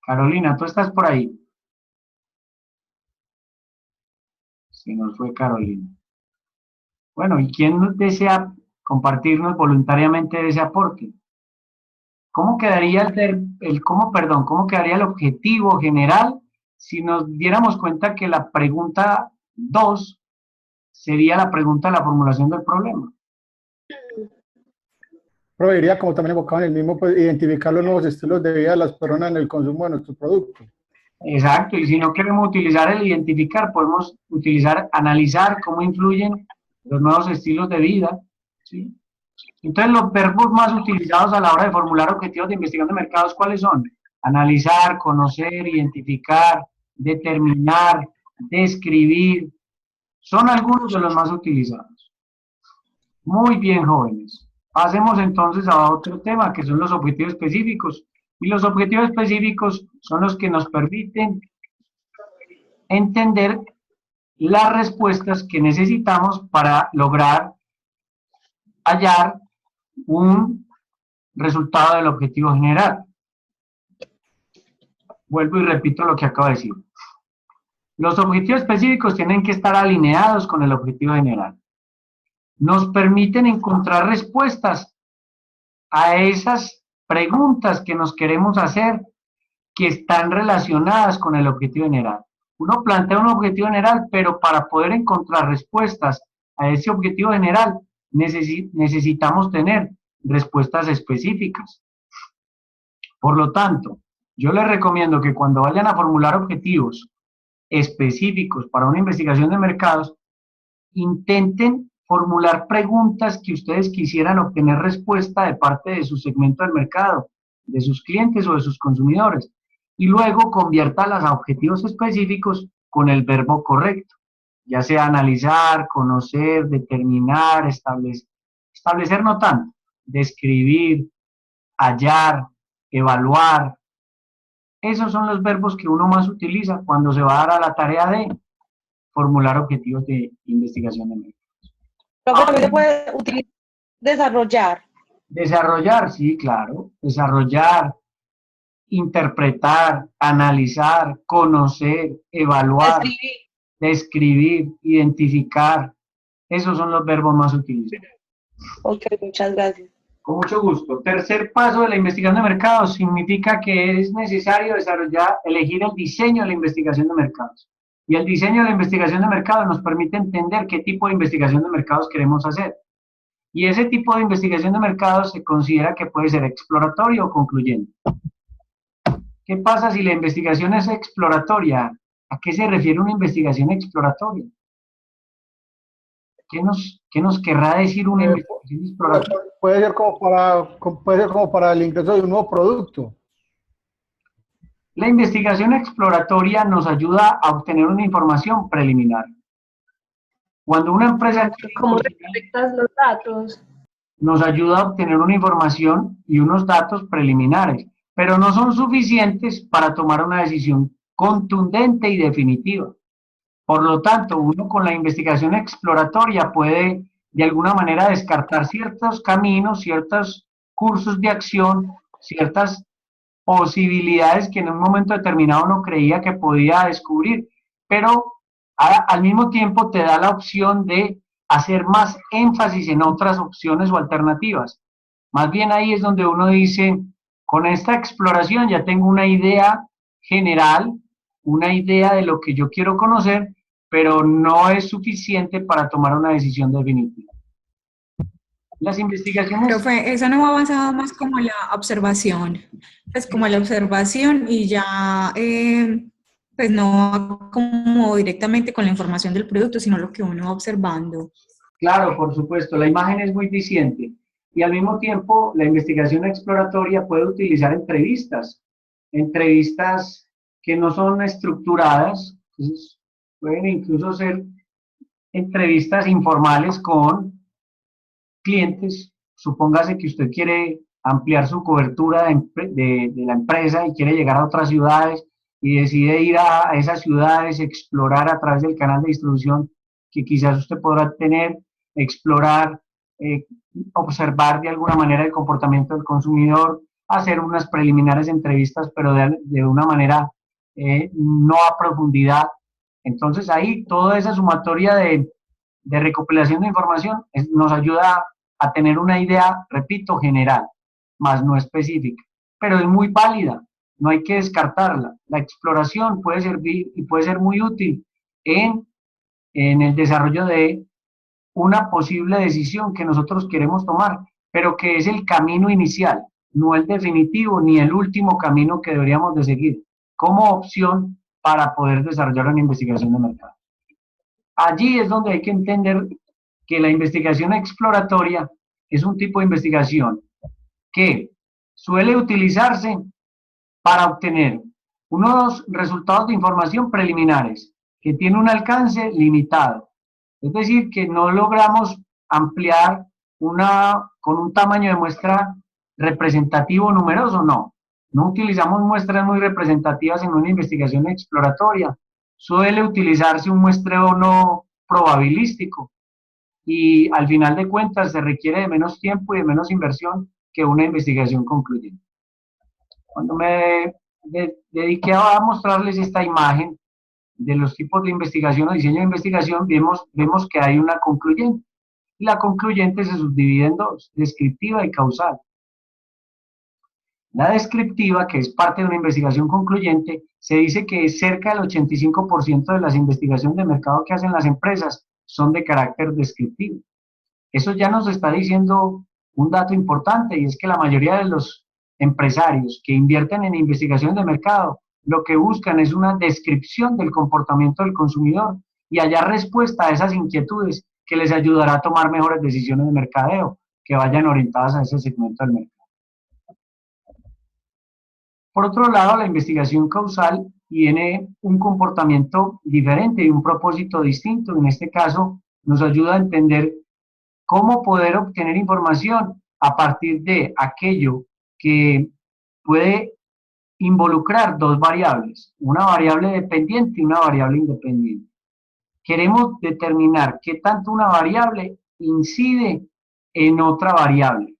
Speaker 1: Carolina, ¿tú estás por ahí? Se nos fue Carolina. Bueno, ¿y quién desea compartirnos voluntariamente ese aporte? ¿Cómo quedaría cómo quedaría el objetivo general si nos diéramos cuenta que la pregunta 2 sería la pregunta de la formulación del problema?
Speaker 4: Profe, iría como también enfocado en el mismo, pues, identificar los nuevos estilos de vida de las personas en el consumo de nuestros productos.
Speaker 1: Exacto, y si no queremos utilizar el identificar, podemos utilizar analizar cómo influyen los nuevos estilos de vida, ¿sí? Entonces, los verbos más utilizados a la hora de formular objetivos de investigación de mercados, ¿cuáles son? Analizar, conocer, identificar, determinar, describir, son algunos de los más utilizados. Muy bien, jóvenes. Pasemos entonces a otro tema, que son los objetivos específicos. Y los objetivos específicos son los que nos permiten entender las respuestas que necesitamos para lograr hallar un resultado del objetivo general. Vuelvo y repito lo que acabo de decir. Los objetivos específicos tienen que estar alineados con el objetivo general. Nos permiten encontrar respuestas a esas preguntas que nos queremos hacer que están relacionadas con el objetivo general. Uno plantea un objetivo general, pero para poder encontrar respuestas a ese objetivo general necesitamos tener respuestas específicas. Por lo tanto, yo les recomiendo que cuando vayan a formular objetivos específicos para una investigación de mercados, intenten formular preguntas que ustedes quisieran obtener respuesta de parte de su segmento del mercado, de sus clientes o de sus consumidores, y luego conviértalas a objetivos específicos con el verbo correcto, ya sea analizar, conocer, determinar, establecer no tanto, describir, hallar, evaluar. Esos son los verbos que uno más utiliza cuando se va a dar a la tarea de formular objetivos de investigación de mercado.
Speaker 5: Pero también se puede utilizar desarrollar.
Speaker 1: Desarrollar, sí, claro. Desarrollar, interpretar, analizar, conocer, evaluar, describir, identificar. Esos son los verbos más utilizados.
Speaker 5: Ok, muchas gracias.
Speaker 1: Con mucho gusto. Tercer paso de la investigación de mercados significa que es necesario elegir el diseño de la investigación de mercados. Y el diseño de la investigación de mercados nos permite entender qué tipo de investigación de mercados queremos hacer. Y ese tipo de investigación de mercados se considera que puede ser exploratorio o concluyente. ¿Qué pasa si la investigación es exploratoria? ¿A qué se refiere una investigación exploratoria? ¿Qué nos querrá decir una investigación exploratoria?
Speaker 4: Puede ser como para el ingreso de un nuevo producto.
Speaker 1: La investigación exploratoria nos ayuda a obtener una información preliminar. Cuando una empresa...
Speaker 3: ¿Cómo recolectas los datos?
Speaker 1: Nos ayuda a obtener una información y unos datos preliminares, pero no son suficientes para tomar una decisión contundente y definitiva. Por lo tanto, uno con la investigación exploratoria puede de alguna manera descartar ciertos caminos, ciertos cursos de acción, ciertas posibilidades que en un momento determinado uno creía que podía descubrir, pero al mismo tiempo te da la opción de hacer más énfasis en otras opciones o alternativas. Más bien ahí es donde uno dice, con esta exploración ya tengo una idea general, una idea de lo que yo quiero conocer, pero no es suficiente para tomar una decisión definitiva. Las investigaciones...
Speaker 6: Profe, eso no va avanzado más como la observación, pues como la observación y ya, pues no como directamente con la información del producto, sino lo que uno va observando.
Speaker 1: Claro, por supuesto, la imagen es muy diciente y al mismo tiempo la investigación exploratoria puede utilizar entrevistas que no son estructuradas. Entonces, pueden incluso ser entrevistas informales con clientes. Supóngase que usted quiere ampliar su cobertura de la empresa y quiere llegar a otras ciudades y decide ir a esas ciudades, explorar a través del canal de distribución que quizás usted podrá tener, explorar, observar de alguna manera el comportamiento del consumidor, hacer unas preliminares entrevistas, pero de una manera no a profundidad. Entonces ahí toda esa sumatoria de recopilación de información nos ayuda a tener una idea, repito, general, más no específica, pero es muy válida, no hay que descartarla. La exploración puede servir y puede ser muy útil en el desarrollo de una posible decisión que nosotros queremos tomar, pero que es el camino inicial, no el definitivo ni el último camino que deberíamos de seguir como opción para poder desarrollar una investigación de mercado. Allí es donde hay que entender que la investigación exploratoria es un tipo de investigación que suele utilizarse para obtener unos resultados de información preliminares que tienen un alcance limitado. Es decir, que no logramos ampliar con un tamaño de muestra representativo numeroso, no. No utilizamos muestras muy representativas en una investigación exploratoria. Suele utilizarse un muestreo no probabilístico y al final de cuentas se requiere de menos tiempo y de menos inversión que una investigación concluyente. Cuando me dediqué a mostrarles esta imagen de los tipos de investigación o diseño de investigación, vemos que hay una concluyente. Y la concluyente se subdivide en dos, descriptiva y causal. La descriptiva, que es parte de una investigación concluyente, se dice que cerca del 85% de las investigaciones de mercado que hacen las empresas son de carácter descriptivo. Eso ya nos está diciendo un dato importante, y es que la mayoría de los empresarios que invierten en investigación de mercado lo que buscan es una descripción del comportamiento del consumidor y hallar respuesta a esas inquietudes que les ayudará a tomar mejores decisiones de mercadeo que vayan orientadas a ese segmento del mercado. Por otro lado, la investigación causal tiene un comportamiento diferente y un propósito distinto. En este caso, nos ayuda a entender cómo poder obtener información a partir de aquello que puede involucrar dos variables, una variable dependiente y una variable independiente. Queremos determinar qué tanto una variable incide en otra variable.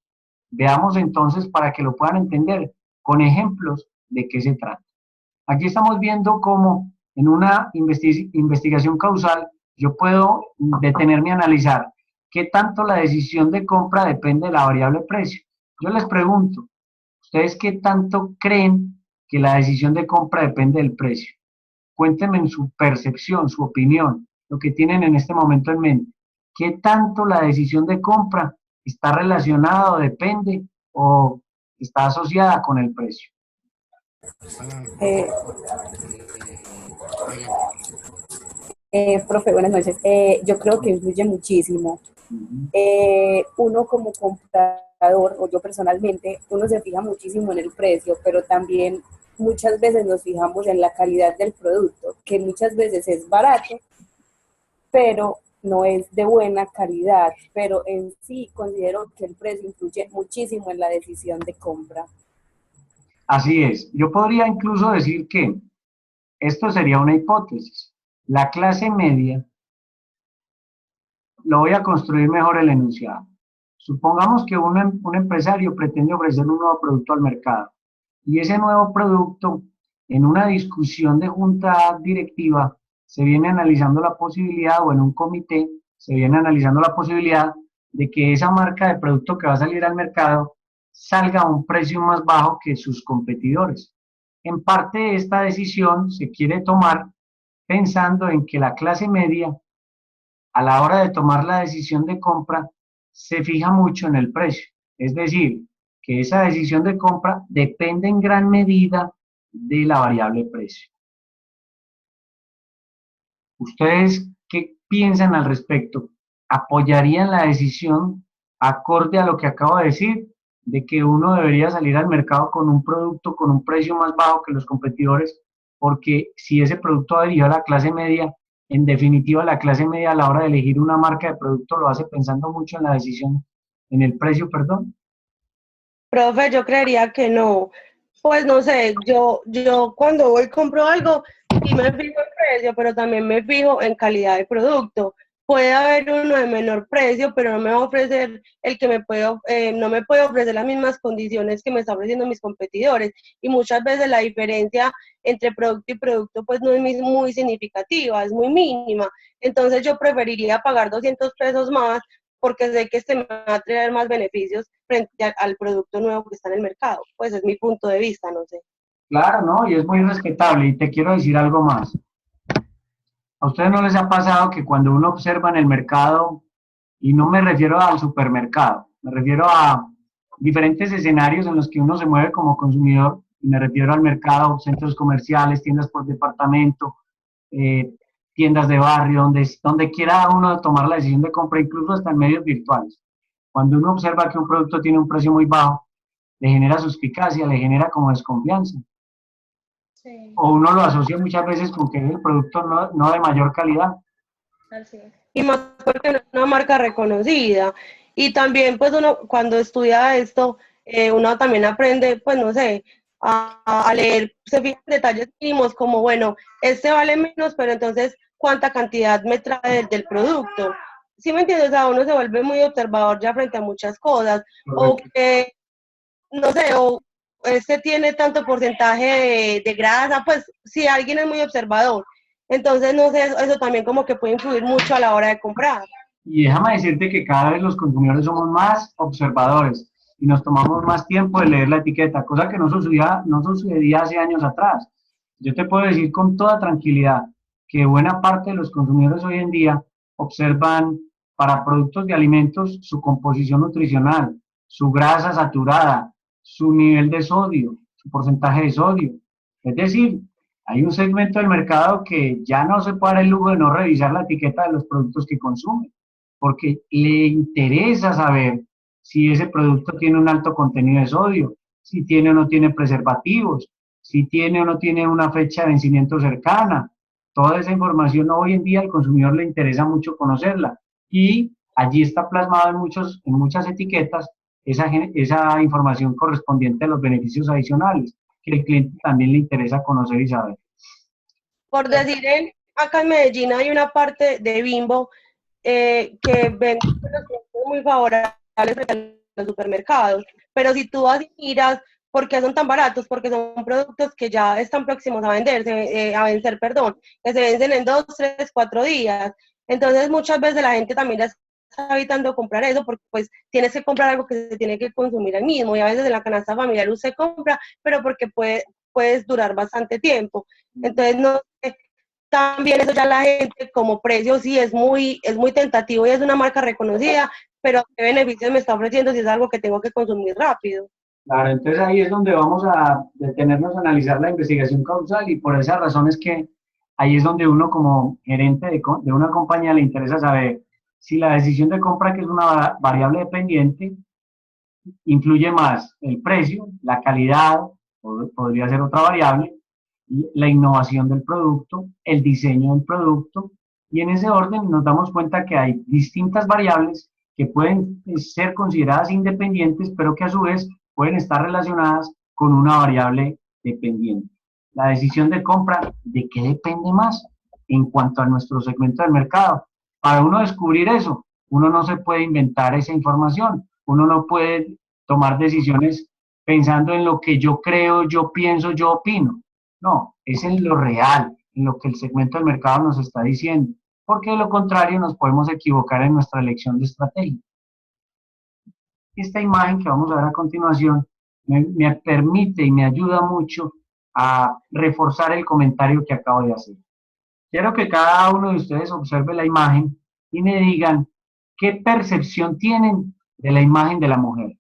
Speaker 1: Veamos entonces, para que lo puedan entender, con ejemplos de qué se trata. Aquí estamos viendo cómo en una investigación causal yo puedo detenerme a analizar qué tanto la decisión de compra depende de la variable precio. Yo les pregunto, ¿ustedes qué tanto creen que la decisión de compra depende del precio? Cuéntenme en su percepción, su opinión, lo que tienen en este momento en mente. ¿Qué tanto la decisión de compra está relacionada o depende o está asociada con el precio?
Speaker 8: Profe, buenas noches. Yo creo que influye muchísimo. Uno como comprador, o yo personalmente, uno se fija muchísimo en el precio, pero también muchas veces nos fijamos en la calidad del producto, que muchas veces es barato, pero no es de buena calidad, pero en sí considero que el precio influye muchísimo en la decisión de compra.
Speaker 1: Así es. Yo podría incluso decir que esto sería una hipótesis. La clase media, lo voy a construir mejor el enunciado. Supongamos que un empresario pretende ofrecer un nuevo producto al mercado y ese nuevo producto, en una discusión de junta directiva, se viene analizando la posibilidad, o en un comité, se viene analizando la posibilidad de que esa marca de producto que va a salir al mercado salga a un precio más bajo que sus competidores. En parte, esta decisión se quiere tomar pensando en que la clase media, a la hora de tomar la decisión de compra, se fija mucho en el precio. Es decir, que esa decisión de compra depende en gran medida de la variable precio. ¿Ustedes qué piensan al respecto? ¿Apoyarían la decisión acorde a lo que acabo de decir, de que uno debería salir al mercado con un producto con un precio más bajo que los competidores porque si ese producto va dirigido a la clase media, en definitiva la clase media a la hora de elegir una marca de producto lo hace pensando mucho en la decisión, en el precio, perdón.
Speaker 5: Profe, yo creería que no. Pues no sé, yo cuando voy compro algo, sí me fijo en precio, pero también me fijo en calidad de producto. Puede haber uno de menor precio, pero no me va a ofrecer el que me puede, no me puede ofrecer las mismas condiciones que me están ofreciendo mis competidores. Y muchas veces la diferencia entre producto y producto pues no es muy significativa, es muy mínima. Entonces yo preferiría pagar 200 pesos más porque sé que este me va a traer más beneficios frente al producto nuevo que está en el mercado. Pues es mi punto de vista, no sé.
Speaker 1: Claro, ¿no? Y es muy respetable. Y te quiero decir algo más. ¿A ustedes no les ha pasado que cuando uno observa en el mercado, y no me refiero al supermercado, me refiero a diferentes escenarios en los que uno se mueve como consumidor, y me refiero al mercado, centros comerciales, tiendas por departamento, eh, tiendas de barrio, donde quiera uno tomar la decisión de compra, incluso hasta en medios virtuales? Cuando uno observa que un producto tiene un precio muy bajo, le genera suspicacia, le genera como desconfianza.
Speaker 7: Sí,
Speaker 1: O uno lo asocia muchas veces con que es el producto no de mayor calidad.
Speaker 7: así es.
Speaker 5: Y más porque no es una marca reconocida. Y también, pues uno cuando estudia esto, uno también aprende, pues no sé, a leer, se fija en detalles mínimos como, bueno, este vale menos, pero entonces, ¿cuánta cantidad me trae del producto? ¿Sí me entiendes? O sea, uno se vuelve muy observador ya frente a muchas cosas. O
Speaker 1: Correcto.
Speaker 5: que no sé, o este tiene tanto porcentaje de grasa, pues si alguien es muy observador, entonces no sé, eso también como que puede influir mucho a la hora de comprar.
Speaker 1: Y déjame decirte que cada vez los consumidores somos más observadores y nos tomamos más tiempo de leer la etiqueta, cosa que no sucedía hace años atrás. Yo te puedo decir con toda tranquilidad que buena parte de los consumidores hoy en día observan para productos de alimentos su composición nutricional, su grasa saturada, su nivel de sodio, su porcentaje de sodio. Es decir, hay un segmento del mercado que ya no se puede dar el lujo de no revisar la etiqueta de los productos que consume, porque le interesa saber si ese producto tiene un alto contenido de sodio, si tiene o no tiene preservativos, si tiene o no tiene una fecha de vencimiento cercana. Toda esa información hoy en día al consumidor le interesa mucho conocerla y allí está plasmado en muchas etiquetas esa información correspondiente a los beneficios adicionales que el cliente también le interesa conocer y saber.
Speaker 5: Por decir, acá en Medellín hay una parte de Bimbo que vende unos productos muy favorables en los supermercados, pero si tú vas y miras por qué son tan baratos, porque son productos que ya están próximos a venderse, a vencer, perdón, que se vencen en 2, 3, 4 días. Entonces muchas veces la gente también está evitando comprar eso porque pues tienes que comprar algo que se tiene que consumir al mismo y a veces en la canasta familiar usted compra, pero porque puedes durar bastante tiempo. Entonces no sé, también eso ya la gente como precio sí es muy tentativo y es una marca reconocida, pero ¿qué beneficios me está ofreciendo si es algo que tengo que consumir rápido?
Speaker 1: Claro, entonces ahí es donde vamos a detenernos a analizar la investigación causal y por esa razón es que ahí es donde uno como gerente de una compañía le interesa saber si la decisión de compra, que es una variable dependiente, influye más el precio, la calidad, podría ser otra variable, la innovación del producto, el diseño del producto, y en ese orden nos damos cuenta que hay distintas variables que pueden ser consideradas independientes, pero que a su vez pueden estar relacionadas con una variable dependiente. La decisión de compra, ¿de qué depende más en cuanto a nuestro segmento del mercado? Para uno descubrir eso, uno no se puede inventar esa información, uno no puede tomar decisiones pensando en lo que yo creo, yo pienso, yo opino. No, es en lo real, en lo que el segmento del mercado nos está diciendo, porque de lo contrario nos podemos equivocar en nuestra elección de estrategia. Esta imagen que vamos a ver a continuación me permite y me ayuda mucho a reforzar el comentario que acabo de hacer. Quiero que cada uno de ustedes observe la imagen y me digan qué percepción tienen de la imagen de la mujer.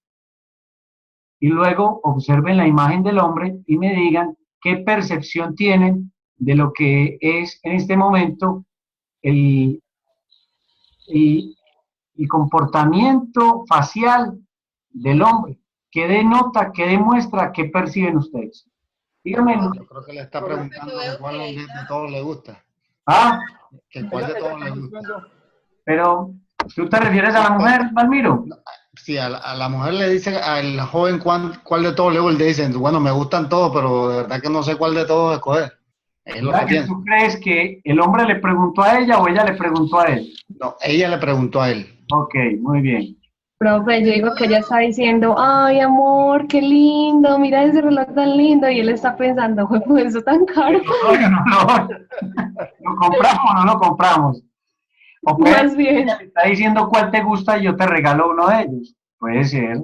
Speaker 1: Y luego observen la imagen del hombre y me digan qué percepción tienen de lo que es en este momento el, el, el comportamiento facial del hombre. ¿Qué denota, qué demuestra, qué perciben ustedes? Dígame.
Speaker 2: Yo creo que le está preguntando que cuál de todos le gusta.
Speaker 1: Ah,
Speaker 2: Que cuál de todos le gusta.
Speaker 1: pero ¿tú te refieres a la mujer, Valmiro?
Speaker 2: Sí, a la mujer le dice, al joven cuál de todos le gusta, le dicen, bueno, me gustan todos, pero de verdad que no sé cuál de todos escoger. Es lo que piensa.
Speaker 1: ¿Tú crees que el hombre le preguntó a ella o ella le preguntó a él?
Speaker 2: No, ella le preguntó a él.
Speaker 1: Ok, muy bien.
Speaker 3: Profe, yo digo que ella está diciendo, ay, amor, qué lindo, mira ese reloj tan lindo, y él está pensando, pues eso tan caro.
Speaker 1: ¿Lo compramos o no lo compramos? O puede
Speaker 3: Más bien.
Speaker 1: ella te está diciendo cuál te gusta y yo te regalo uno de ellos. Puede ser.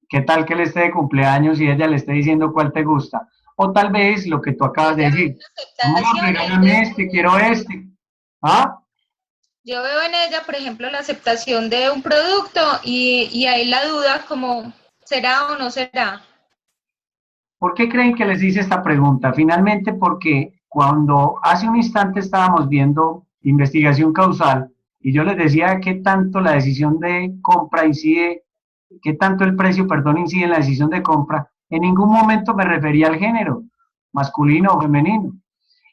Speaker 1: ¿Qué tal que él esté de cumpleaños y ella le esté diciendo cuál te gusta? O tal vez lo que tú acabas de decir. No, regálame este, quiero este. ¿Ah?
Speaker 7: Yo veo en ella, por ejemplo, la aceptación de un producto y ahí la duda como, ¿será o no será?
Speaker 1: ¿Por qué creen que les hice esta pregunta? Finalmente porque cuando hace un instante estábamos viendo investigación causal y yo les decía qué tanto la decisión de compra incide, qué tanto el precio, perdón, incide en la decisión de compra, en ningún momento me refería al género, masculino o femenino.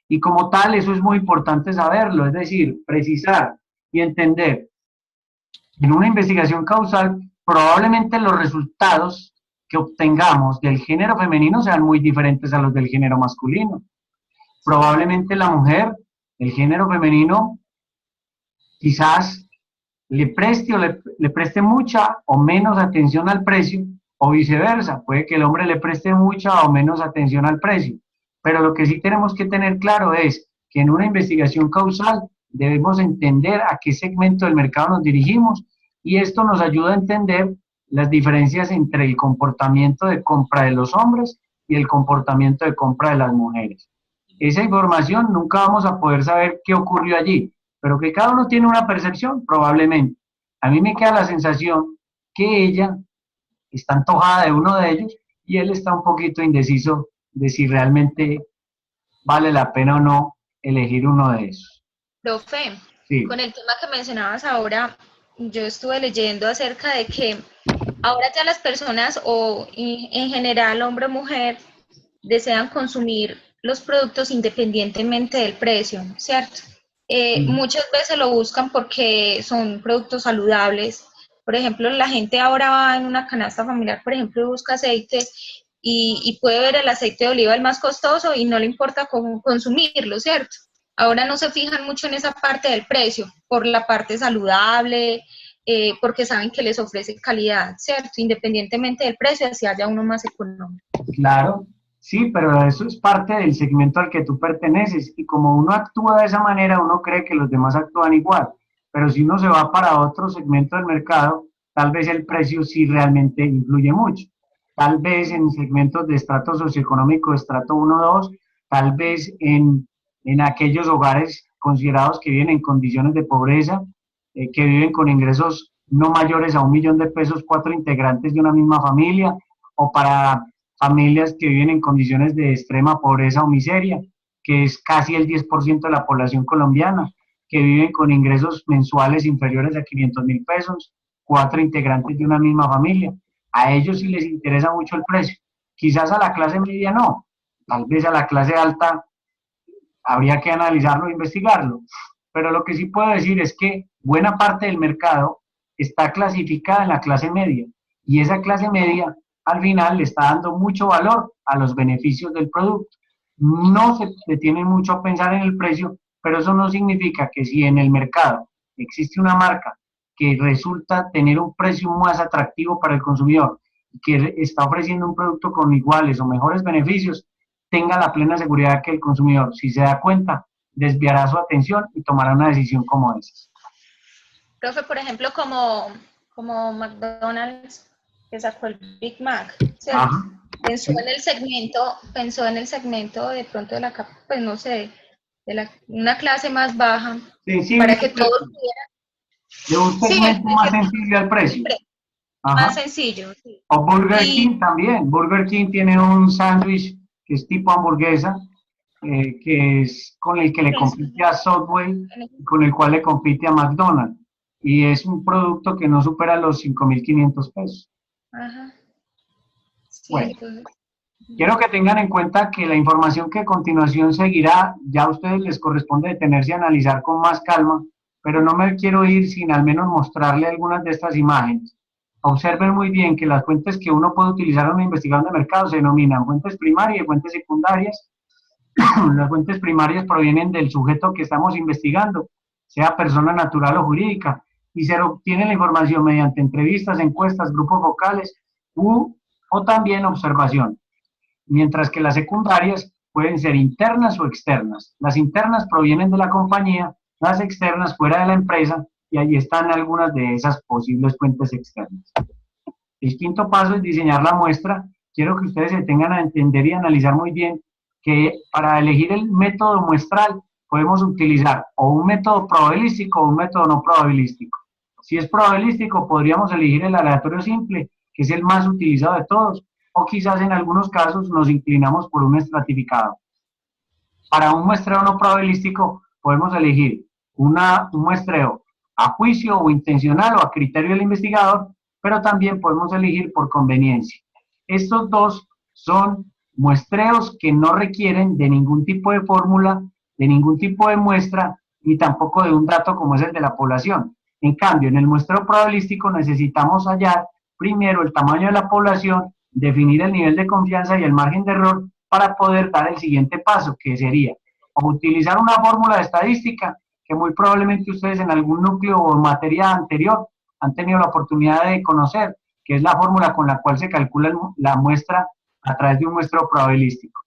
Speaker 1: Y como tal, eso es muy importante saberlo, es decir, precisar y entender. En una investigación causal, probablemente los resultados que obtengamos del género femenino sean muy diferentes a los del género masculino. Probablemente la mujer, el género femenino, quizás le preste o le preste mucha o menos atención al precio, o viceversa. Puede que el hombre le preste mucha o menos atención al precio. Pero lo que sí tenemos que tener claro es que en una investigación causal debemos entender a qué segmento del mercado nos dirigimos y esto nos ayuda a entender las diferencias entre el comportamiento de compra de los hombres y el comportamiento de compra de las mujeres. Esa información nunca vamos a poder saber qué ocurrió allí, pero que cada uno tiene una percepción, probablemente. A mí me queda la sensación que ella está antojada de uno de ellos y él está un poquito indeciso de si realmente vale la pena o no elegir uno de esos.
Speaker 7: Profe,
Speaker 1: Sí.
Speaker 7: con el tema que mencionabas ahora, yo estuve leyendo acerca de que ahora ya las personas o en general hombre o mujer desean consumir los productos independientemente del precio, ¿cierto? Muchas veces lo buscan porque son productos saludables. Por ejemplo, la gente ahora va en una canasta familiar, por ejemplo, y busca aceite y puede ver el aceite de oliva el más costoso y no le importa consumirlo, ¿cierto? Ahora no se fijan mucho en esa parte del precio, por la parte saludable, porque saben que les ofrece calidad, ¿cierto? Independientemente del precio, así haya uno más económico.
Speaker 1: Claro, sí, pero eso es parte del segmento al que tú perteneces y como uno actúa de esa manera, uno cree que los demás actúan igual, pero si uno se va para otro segmento del mercado, tal vez el precio sí realmente influye mucho. Tal vez en segmentos de estrato socioeconómico, estrato 1 o 2, tal vez en aquellos hogares considerados que viven en condiciones de pobreza, que viven con ingresos no mayores a 1.000.000 de pesos, 4 integrantes de una misma familia, o para familias que viven en condiciones de extrema pobreza o miseria, que es casi el 10% de la población colombiana, que viven con ingresos mensuales inferiores a 500.000 pesos, 4 integrantes de una misma familia. A ellos sí les interesa mucho el precio. Quizás a la clase media no, tal vez a la clase alta habría que analizarlo e investigarlo. Pero lo que sí puedo decir es que buena parte del mercado está clasificada en la clase media y esa clase media al final le está dando mucho valor a los beneficios del producto. No se detienen mucho a pensar en el precio, pero eso no significa que si en el mercado existe una marca que resulta tener un precio más atractivo para el consumidor y que está ofreciendo un producto con iguales o mejores beneficios, tenga la plena seguridad que el consumidor, si se da cuenta, desviará su atención y tomará una decisión como esa.
Speaker 7: Profe, por ejemplo, como McDonald's que sacó el Big Mac, ¿cierto? Pensó en el segmento de pronto de la capa, pues no sé, una clase más baja, para que todos pudieran.
Speaker 1: De un segmento más sencillo al precio.
Speaker 7: Más sencillo, sí.
Speaker 1: O Burger King también. Burger King tiene un sándwich que es tipo hamburguesa, que es con el que le compite a Subway, con el cual le compite a McDonald's. Y es un producto que no supera los 5.500 pesos.
Speaker 7: Ajá. Sí,
Speaker 1: bueno,
Speaker 7: entonces.
Speaker 1: Quiero que tengan en cuenta que la información que a continuación seguirá, ya a ustedes les corresponde detenerse a analizar con más calma, pero no me quiero ir sin al menos mostrarle algunas de estas imágenes. Observen muy bien que las fuentes que uno puede utilizar en una investigación de mercado se denominan fuentes primarias y fuentes secundarias. Las fuentes primarias provienen del sujeto que estamos investigando, sea persona natural o jurídica, y se obtiene la información mediante entrevistas, encuestas, grupos vocales o también observación. Mientras que las secundarias pueden ser internas o externas. Las internas provienen de la compañía, las externas fuera de la empresa, y ahí están algunas de esas posibles fuentes externas. El quinto paso es diseñar la muestra. Quiero que ustedes se tengan a entender y analizar muy bien que para elegir el método muestral podemos utilizar o un método probabilístico o un método no probabilístico. Si es probabilístico, podríamos elegir el aleatorio simple, que es el más utilizado de todos, o quizás en algunos casos nos inclinamos por un estratificado. Para un muestreo no probabilístico podemos elegir un muestreo a juicio o intencional o a criterio del investigador, pero también podemos elegir por conveniencia. Estos dos son muestreos que no requieren de ningún tipo de fórmula, de ningún tipo de muestra, ni tampoco de un dato como es el de la población. En cambio, en el muestreo probabilístico necesitamos hallar primero el tamaño de la población, definir el nivel de confianza y el margen de error para poder dar el siguiente paso, que sería o utilizar una fórmula de estadística, que muy probablemente ustedes en algún núcleo o materia anterior han tenido la oportunidad de conocer, que es la fórmula con la cual se calcula la muestra a través de un muestreo probabilístico.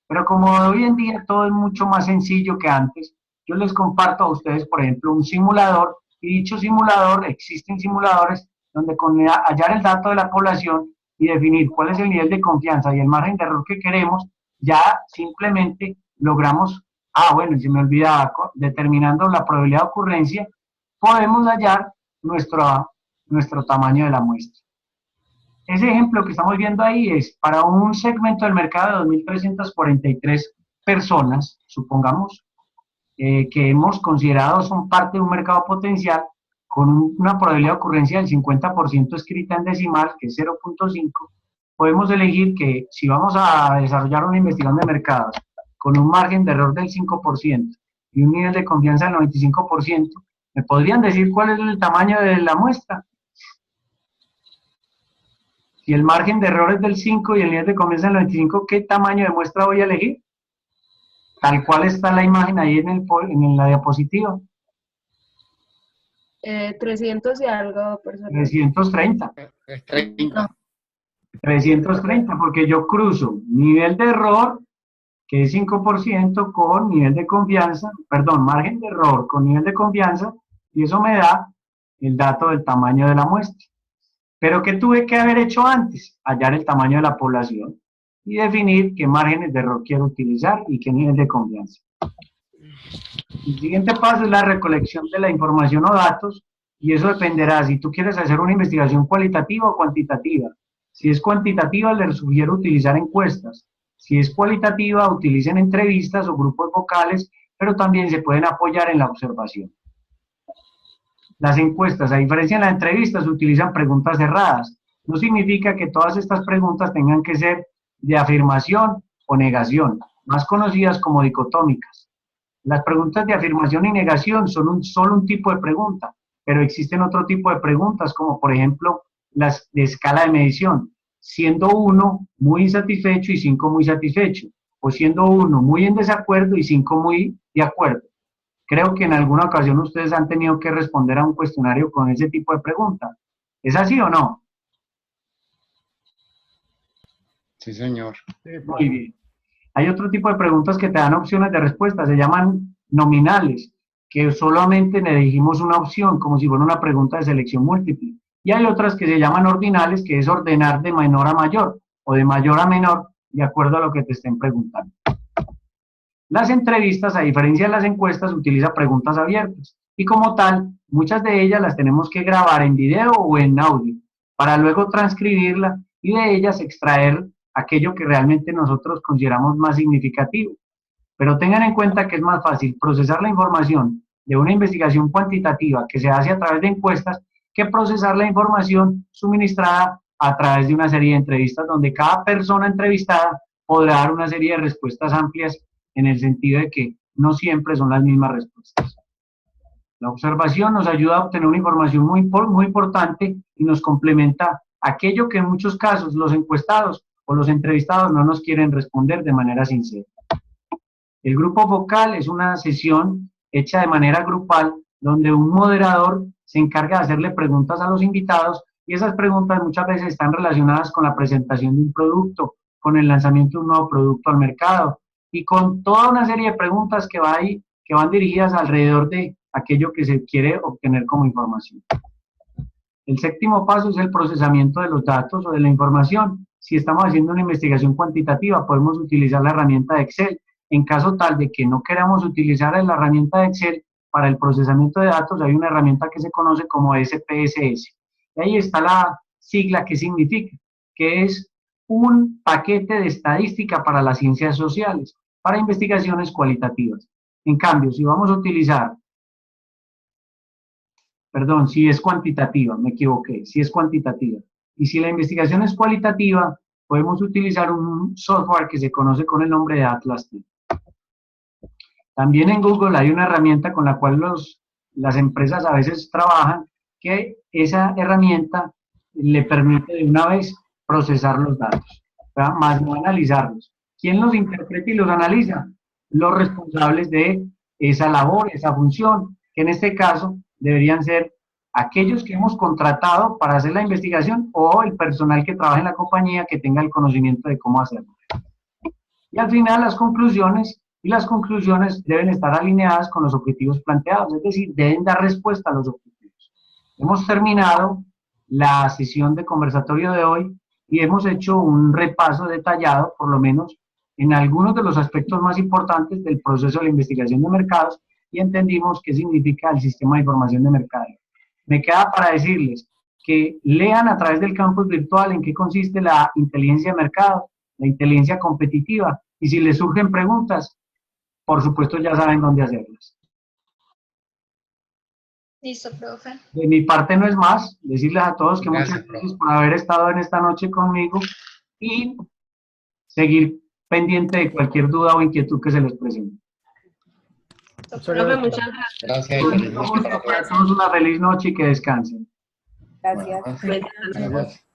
Speaker 1: Pero como hoy en día todo es mucho más sencillo que antes, yo les comparto a ustedes, por ejemplo, un simulador, y dicho simulador, existen simuladores donde con hallar el dato de la población y definir cuál es el nivel de confianza y el margen de error que queremos, ya simplemente logramos, bueno, se me olvidaba, determinando la probabilidad de ocurrencia, podemos hallar nuestro tamaño de la muestra. Ese ejemplo que estamos viendo ahí es para un segmento del mercado de 2.343 personas, supongamos, que hemos considerado son parte de un mercado potencial con una probabilidad de ocurrencia del 50% escrita en decimal, que es 0.5, podemos elegir que si vamos a desarrollar una investigación de mercados con un margen de error del 5% y un nivel de confianza del 95%, ¿me podrían decir cuál es el tamaño de la muestra? Si el margen de error es del 5 y el nivel de confianza del 95, ¿qué tamaño de muestra voy a elegir? Tal cual está la imagen ahí en la diapositiva.
Speaker 3: 300 y algo personas.
Speaker 1: 330.
Speaker 2: 30.
Speaker 1: 330, porque yo cruzo nivel de error, que es 5%, con nivel de confianza, perdón, margen de error con nivel de confianza, y eso me da el dato del tamaño de la muestra. Pero ¿qué tuve que haber hecho antes? Hallar el tamaño de la población y definir qué márgenes de error quiero utilizar y qué nivel de confianza. El siguiente paso es la recolección de la información o datos, y eso dependerá si tú quieres hacer una investigación cualitativa o cuantitativa. Si es cuantitativa, les sugiero utilizar encuestas. Si es cualitativa, utilicen entrevistas o grupos vocales, pero también se pueden apoyar en la observación. Las encuestas, a diferencia de las entrevistas, utilizan preguntas cerradas. No significa que todas estas preguntas tengan que ser de afirmación o negación, más conocidas como dicotómicas. Las preguntas de afirmación y negación son solo un tipo de pregunta, pero existen otro tipo de preguntas, como por ejemplo las de escala de medición, siendo 1 muy insatisfecho y 5 muy satisfecho, o siendo 1 muy en desacuerdo y 5 muy de acuerdo. Creo que en alguna ocasión ustedes han tenido que responder a un cuestionario con ese tipo de pregunta. ¿Es así o no?
Speaker 2: Sí, señor.
Speaker 1: Muy bien. Hay otro tipo de preguntas que te dan opciones de respuesta, se llaman nominales, que solamente elegimos una opción, como si fuera una pregunta de selección múltiple. Y hay otras que se llaman ordinales, que es ordenar de menor a mayor, o de mayor a menor, de acuerdo a lo que te estén preguntando. Las entrevistas, a diferencia de las encuestas, utilizan preguntas abiertas, y como tal, muchas de ellas las tenemos que grabar en video o en audio, para luego transcribirla y de ellas extraer aquello que realmente nosotros consideramos más significativo. Pero tengan en cuenta que es más fácil procesar la información de una investigación cuantitativa que se hace a través de encuestas que procesar la información suministrada a través de una serie de entrevistas donde cada persona entrevistada podrá dar una serie de respuestas amplias en el sentido de que no siempre son las mismas respuestas. La observación nos ayuda a obtener una información muy importante y nos complementa aquello que en muchos casos los encuestados o los entrevistados no nos quieren responder de manera sincera. El grupo focal es una sesión hecha de manera grupal donde un moderador se encarga de hacerle preguntas a los invitados y esas preguntas muchas veces están relacionadas con la presentación de un producto, con el lanzamiento de un nuevo producto al mercado y con toda una serie de preguntas que van dirigidas alrededor de aquello que se quiere obtener como información. El séptimo paso es el procesamiento de los datos o de la información. Si estamos haciendo una investigación cuantitativa, podemos utilizar la herramienta de Excel. En caso tal de que no queramos utilizar la herramienta de Excel para el procesamiento de datos, hay una herramienta que se conoce como SPSS. Y ahí está la sigla que significa, que es un paquete de estadística para las ciencias sociales, para investigaciones cualitativas. En cambio, si vamos a utilizar, perdón, si es cuantitativa, me equivoqué, si es cuantitativa. Y si la investigación es cualitativa, podemos utilizar un software que se conoce con el nombre de Atlas. También en Google hay una herramienta con la cual las empresas a veces trabajan, que esa herramienta le permite de una vez procesar los datos, ¿verdad? Más no analizarlos. ¿Quién los interpreta y los analiza? Los responsables de esa labor, esa función, que en este caso deberían ser aquellos que hemos contratado para hacer la investigación o el personal que trabaja en la compañía que tenga el conocimiento de cómo hacerlo. Y al final las conclusiones deben estar alineadas con los objetivos planteados, es decir, deben dar respuesta a los objetivos. Hemos terminado la sesión de conversatorio de hoy y hemos hecho un repaso detallado, por lo menos, en algunos de los aspectos más importantes del proceso de la investigación de mercados y entendimos qué significa el sistema de información de mercado. Me queda para decirles que lean a través del campus virtual en qué consiste la inteligencia de mercado, la inteligencia competitiva, y si les surgen preguntas, por supuesto ya saben dónde hacerlas.
Speaker 7: Listo, profe.
Speaker 1: De mi parte no es más, decirles a todos que muchas gracias por haber estado en esta noche conmigo y seguir pendiente de cualquier duda o inquietud que se les presente.
Speaker 5: Profe, muchas gracias.
Speaker 1: Para todos una feliz noche y que descansen.
Speaker 8: Gracias.
Speaker 5: Buenas noches.
Speaker 4: Gracias.